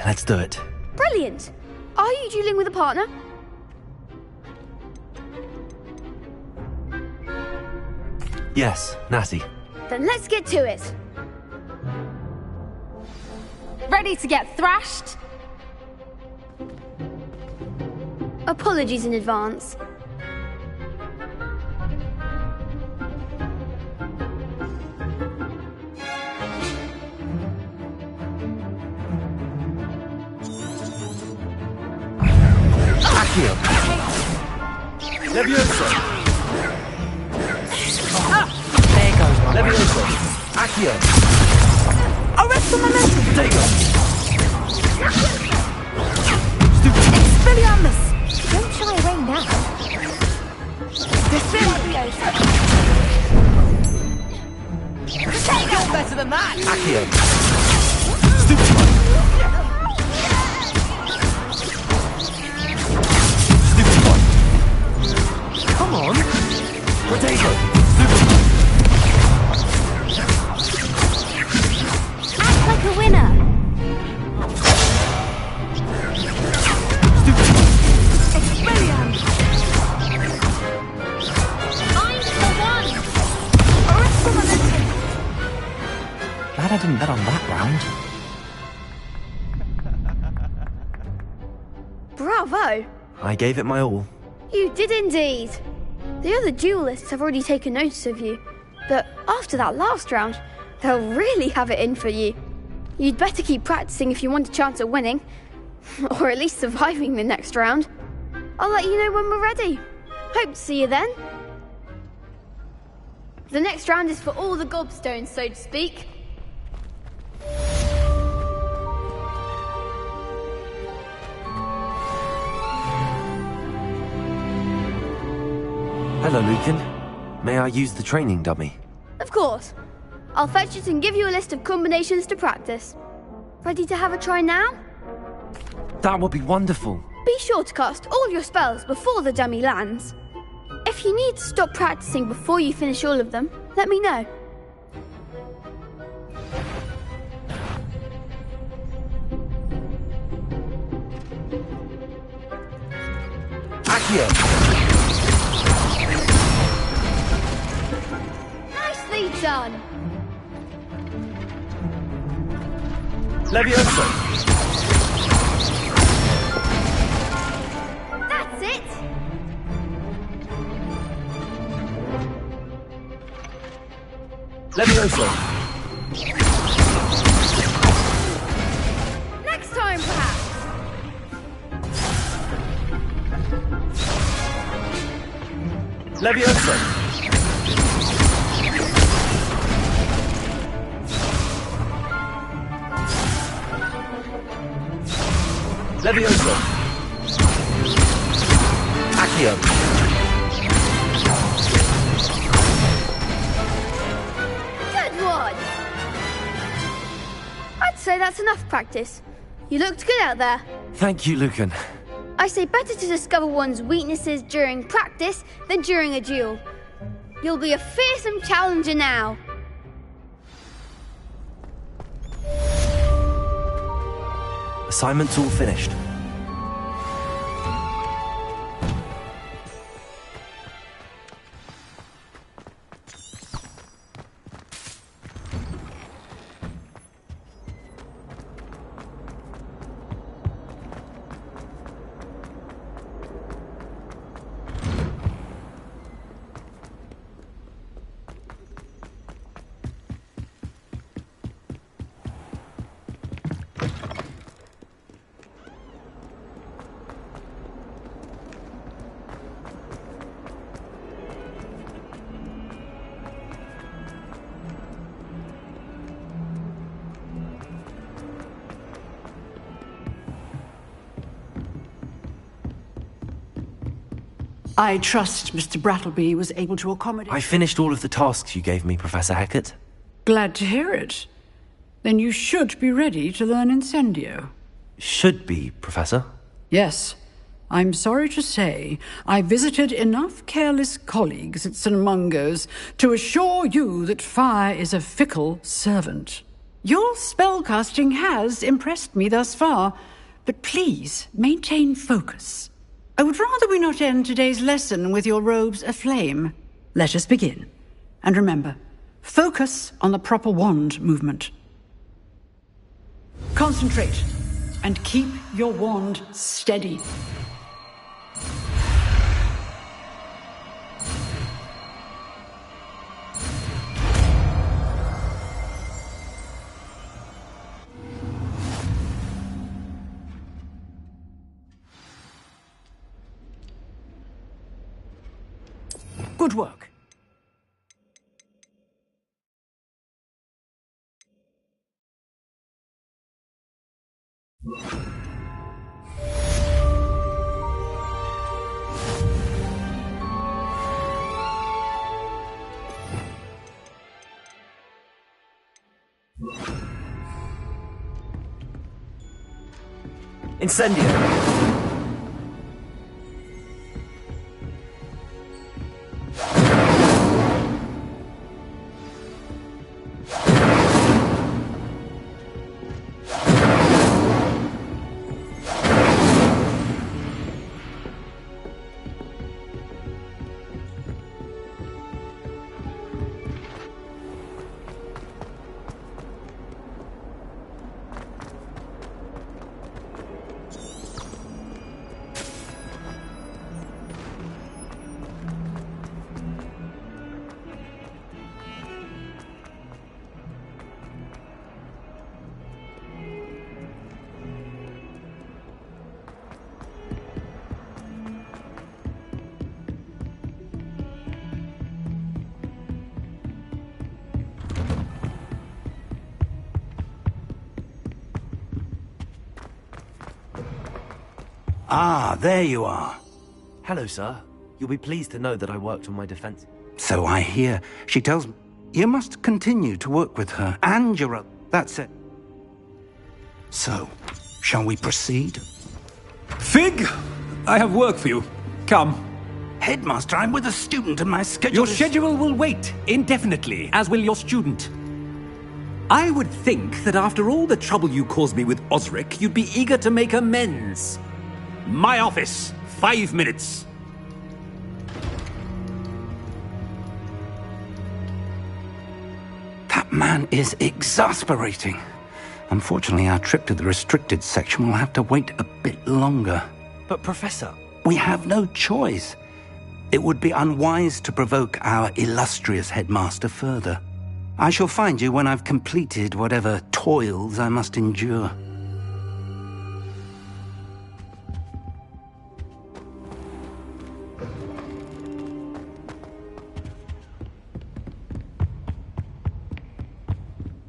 Let's do it. Brilliant. Are you dueling with a partner? Yes, Natty. Then let's get to it. Ready to get thrashed? Apologies in advance. Accio! Levioso! There goes my Levioso! Accio! Arrest the momentum! There you go! Expelliarmus! Don't shy away now. Levioso! You're better than that! Accio! Stupid one! Stupid one! Come on! Potato! Stupid one! Act like a winner. Expelliarmus! I'm the one. Arrest the momentum! Glad I didn't bet on that round. Bravo! I gave it my all. You did indeed. The other duelists have already taken notice of you, but after that last round, they'll really have it in for you. You'd better keep practicing if you want a chance at winning, or at least surviving the next round. I'll let you know when we're ready. Hope to see you then. The next round is for all the gobstones, so to speak. Hello, Lucan. May I use the training dummy? Of course. I'll fetch it and give you a list of combinations to practice. Ready to have a try now? That would be wonderful. Be sure to cast all your spells before the dummy lands. If you need to stop practicing before you finish all of them, let me know. Accio! Nicely done. Levioso! That's it. Levioso! Next time, perhaps. Levioso! Levioso! Accio! Good one. I'd say that's enough practice. You looked good out there. Thank you, Lucan. I say better to discover one's weaknesses during practice than during a duel. You'll be a fearsome challenger now. Assignment's all finished. I trust Mr. Brattleby was able to accommodate... I finished all of the tasks you gave me, Professor Hackett. Glad to hear it. Then you should be ready to learn Incendio. Should be, Professor. Yes. I'm sorry to say I visited enough careless colleagues at St. Mungo's to assure you that fire is a fickle servant. Your spellcasting has impressed me thus far, but please maintain focus. I would rather we not end today's lesson with your robes aflame. Let us begin. And remember, focus on the proper wand movement. Concentrate, and keep your wand steady. Good work. Incendio! Ah, there you are. Hello, sir. You'll be pleased to know that I worked on my defense. So I hear. She tells me you must continue to work with her and your other. That's it. So, shall we proceed? Fig, I have work for you. Come. Headmaster, I'm with a student and my schedule Your schedule will wait indefinitely, as will your student. I would think that after all the trouble you caused me with Osric, you'd be eager to make amends. My office, 5 minutes. man is exasperating. Unfortunately, our trip to the restricted section will have to wait a bit longer. But Professor... We have no choice. It would be unwise to provoke our illustrious headmaster further. I shall find you when I've completed whatever toils I must endure.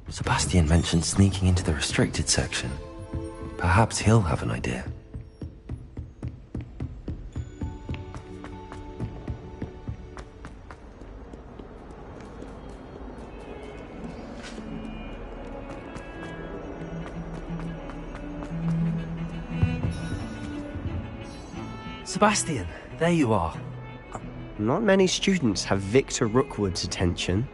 Sebastian mentioned sneaking into the restricted section. Perhaps he'll have an idea. Sebastian, there you are. Not many students have Victor Rookwood's attention.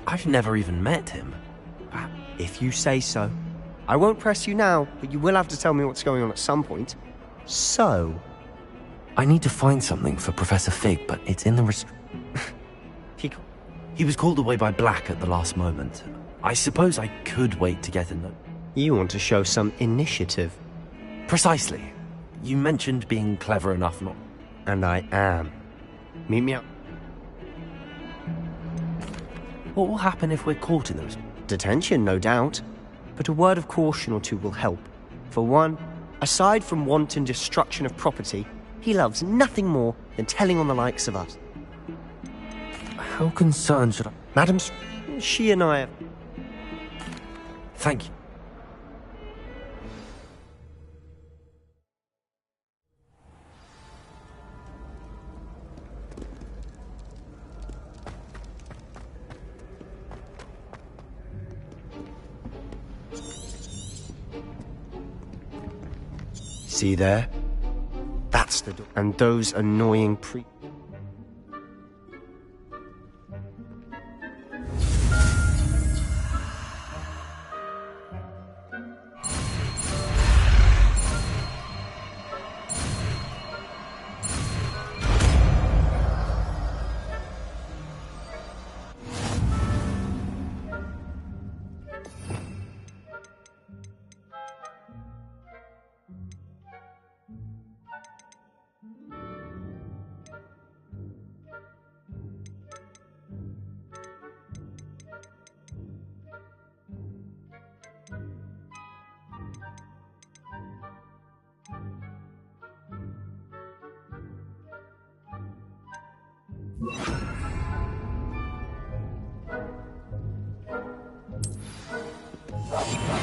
I've never even met him. If you say so. I won't press you now, but you will have to tell me what's going on at some point. So... I need to find something for Professor Fig, but it's in the He was called away by Black at the last moment. I suppose I could wait to get a note. You want to show some initiative. Precisely. You mentioned being clever enough not... And I am. Meet me up. What will happen if we're caught in those... Detention, no doubt. But a word of caution or two will help. For one, aside from wanton destruction of property, he loves nothing more than telling on the likes of us. How concerned should I... Madam, she and I... Thank you. See there? That's the door. And those annoying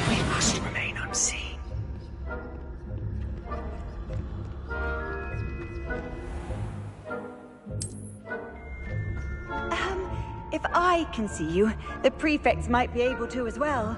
We must remain unseen. If I can see you, the prefects might be able to as well.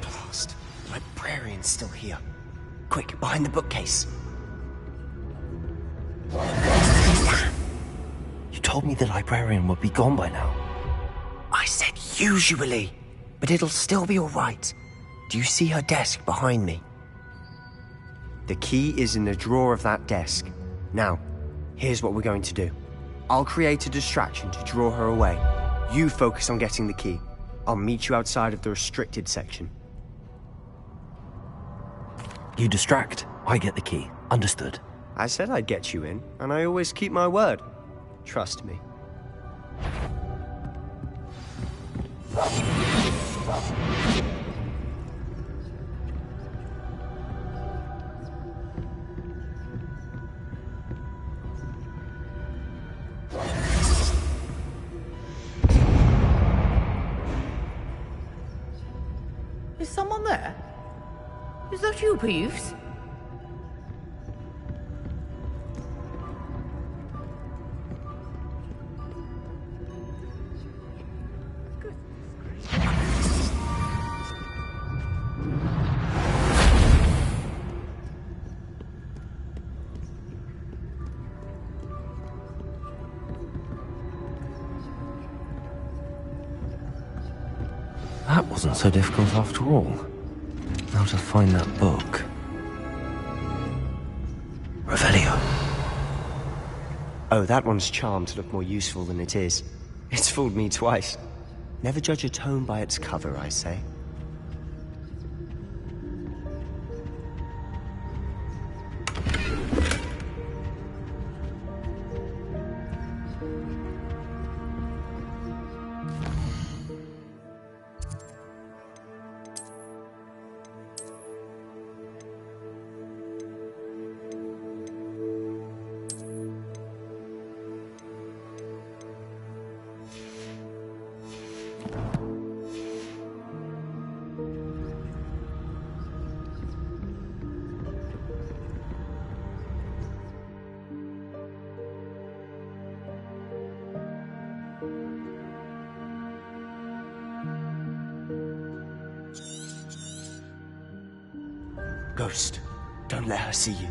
Blast. The librarian's still here. Quick, behind the bookcase. You told me the librarian would be gone by now. I said usually, but it'll still be all right. Do you see her desk behind me? The key is in the drawer of that desk. Now, here's what we're going to do. I'll create a distraction to draw her away. You focus on getting the key. I'll meet you outside of the restricted section. You distract, I get the key. Understood. I said I'd get you in, and I always keep my word. Trust me. Is someone there? Is that you, Peeves? That wasn't so difficult after all. Now to find that book. Revelio. Oh, that one's charmed to look more useful than it is. It's fooled me twice. Never judge a tome by its cover, I say. Ghost, don't let her see you.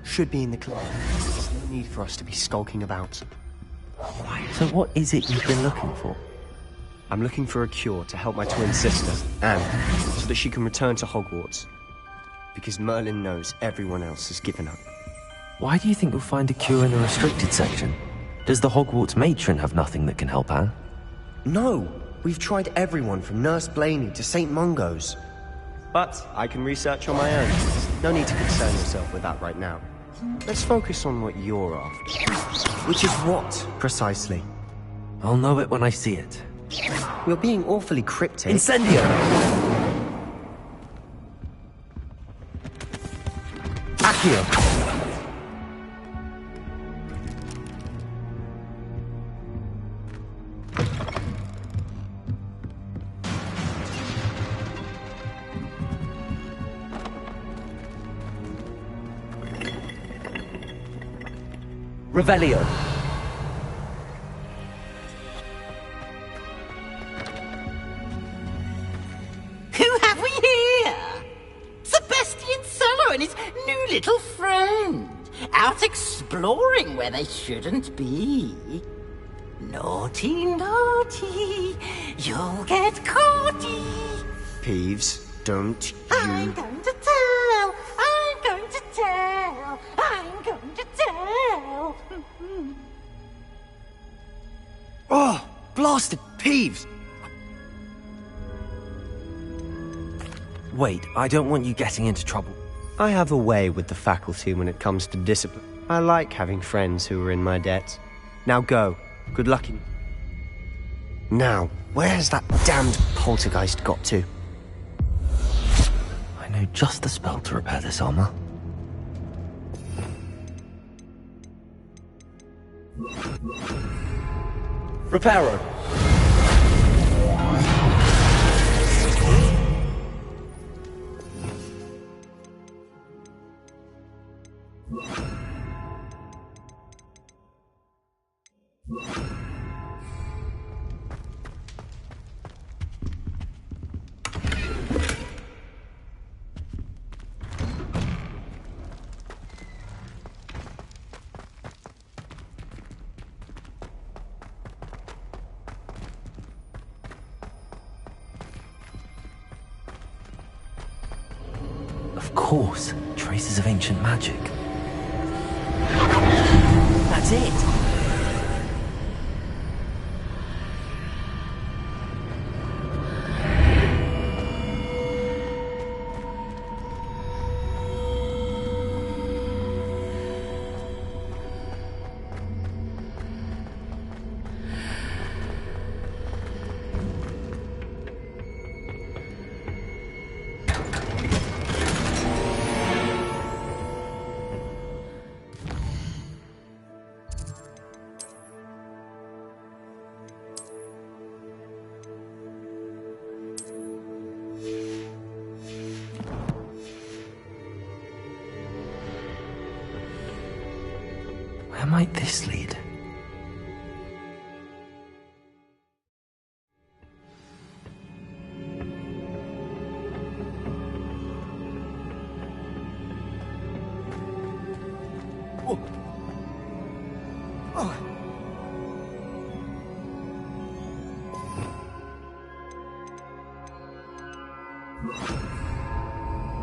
Should be in the club. There's no need for us to be skulking about. So what is it you've been looking for? I'm looking for a cure to help my twin sister, Anne, so that she can return to Hogwarts. Because Merlin knows everyone else has given up. Why do you think you'll find a cure in the restricted section? Does the Hogwarts matron have nothing that can help Anne? No! We've tried everyone from Nurse Blaney to St. Mungo's. But I can research on my own. No need to concern yourself with that right now. Let's focus on what you're after. Which is what, precisely? I'll know it when I see it. You're being awfully cryptic. Incendio! Accio! Revelio. Who have we here? Sebastian Solo and his new little friend. Out exploring where they shouldn't be. Naughty, naughty. You'll get caughty. Peeves, don't you... I'm going to tell. I'm going to tell. I'm going to tell. Oh, blasted Peeves! Wait, I don't want you getting into trouble. I have a way with the faculty when it comes to discipline. I like having friends who are in my debt. Now go. Good luck in... Now, where has that damned poltergeist got to? I know just the spell to repair this armor. Reparo! Of course, traces of ancient magic. That's it! might this lead?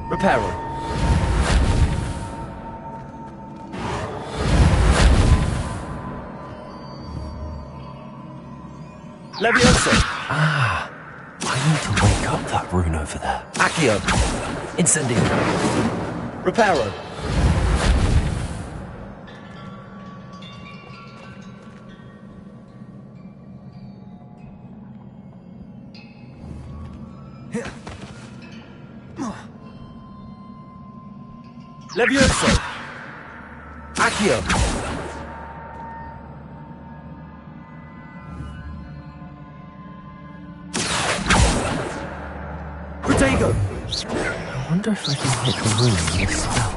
Reparo. Levioso! Ah, I need to wake up that rune over there. Accio! Incendio. Reparo! Levioso! Accio! Protego! I wonder if I can hit the rune with a spell.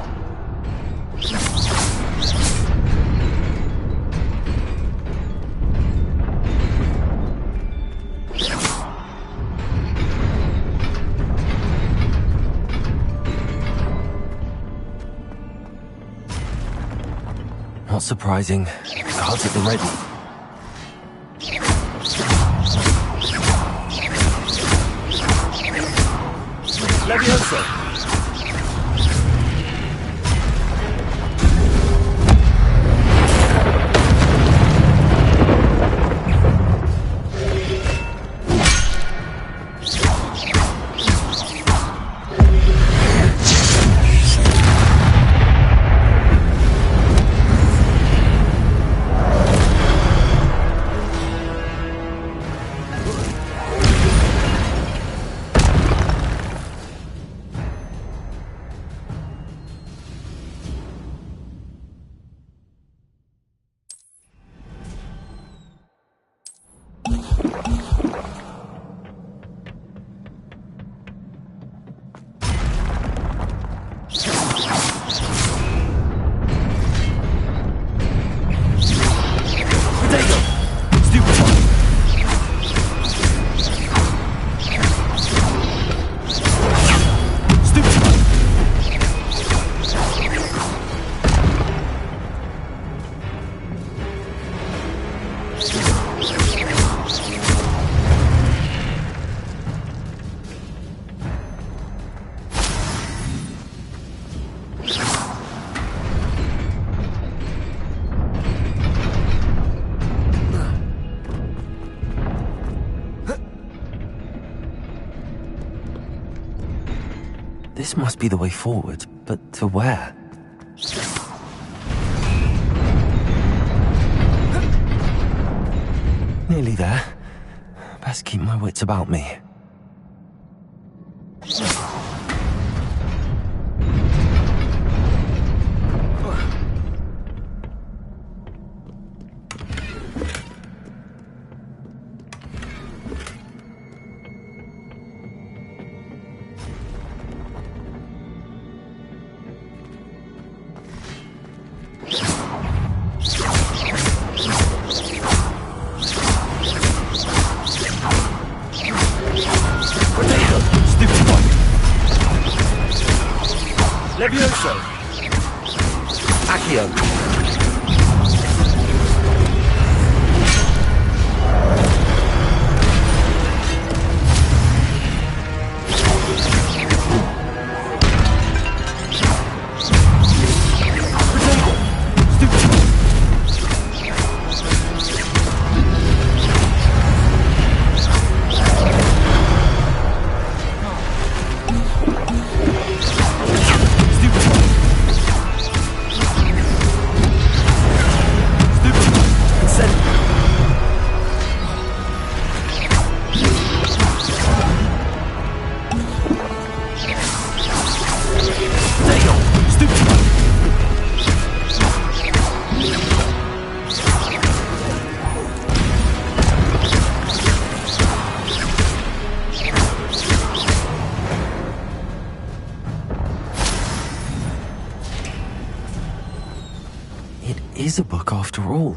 Not surprising. Cards at the ready. Levioso! This must be the way forward, but to where? Nearly there. Best keep my wits about me. Levioso! Accio! is a book after all.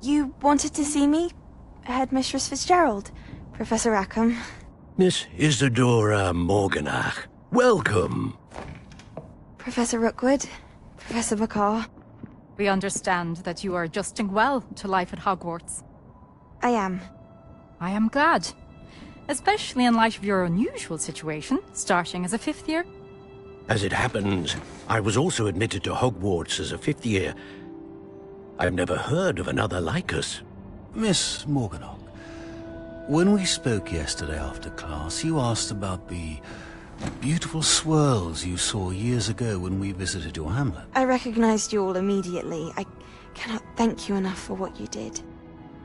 You wanted to see me? Headmistress Fitzgerald? Professor Rackham? Miss Isadora Morganach, welcome. Professor Rookwood? Professor Bakar? We understand that you are adjusting well to life at Hogwarts. I am. I am glad. Especially in light of your unusual situation, starting as a 5th year. As it happens, I was also admitted to Hogwarts as a 5th year. I've never heard of another like us. Miss Morganach, when we spoke yesterday after class, you asked about the beautiful swirls you saw years ago when we visited your hamlet. I recognized you all immediately. I cannot thank you enough for what you did.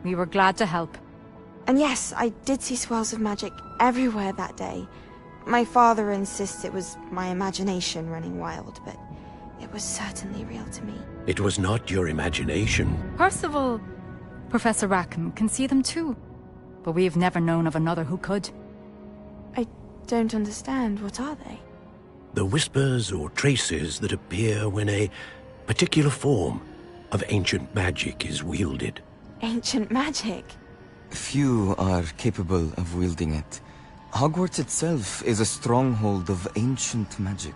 We were glad to help. And yes, I did see swirls of magic everywhere that day. My father insists it was my imagination running wild, but it was certainly real to me. It was not your imagination. Percival, Professor Rackham can see them too. But we have never known of another who could. I don't understand. What are they? The whispers or traces that appear when a particular form of ancient magic is wielded. Ancient magic? Few are capable of wielding it. Hogwarts itself is a stronghold of ancient magic.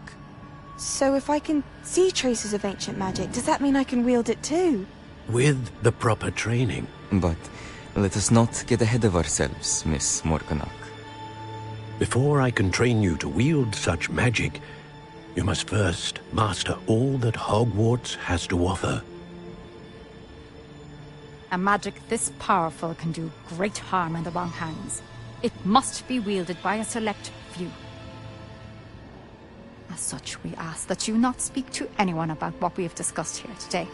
So if I can see traces of ancient magic, does that mean I can wield it too? With the proper training. But let us not get ahead of ourselves, Miss Morganach. Before I can train you to wield such magic, you must first master all that Hogwarts has to offer. A magic this powerful can do great harm in the wrong hands. It must be wielded by a select few. As such, we ask that you not speak to anyone about what we have discussed here today.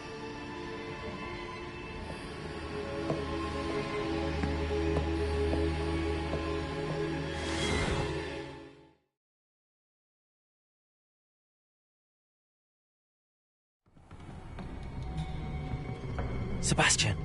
Sebastian.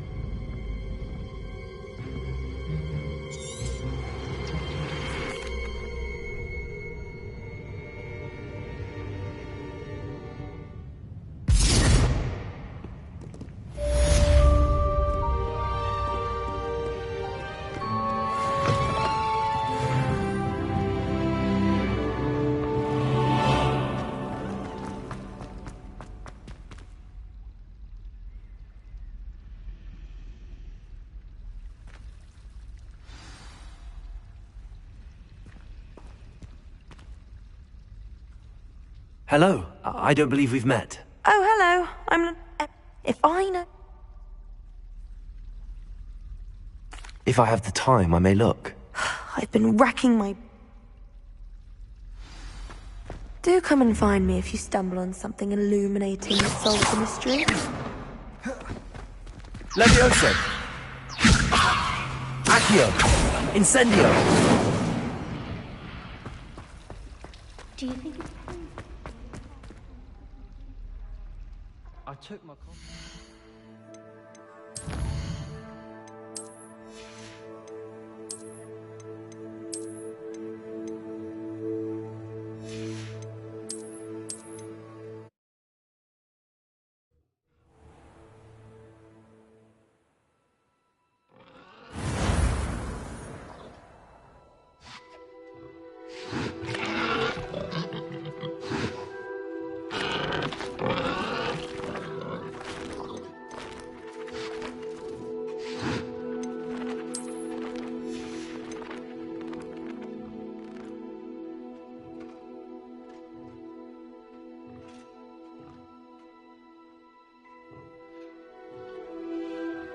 Hello. I don't believe we've met. Oh, hello. If I know... If I have the time, I may look. I've been racking my... Do come and find me if you stumble on something illuminating that solves the mystery. Levioso! Accio! Incendio! Do you think it's... I took my coffee.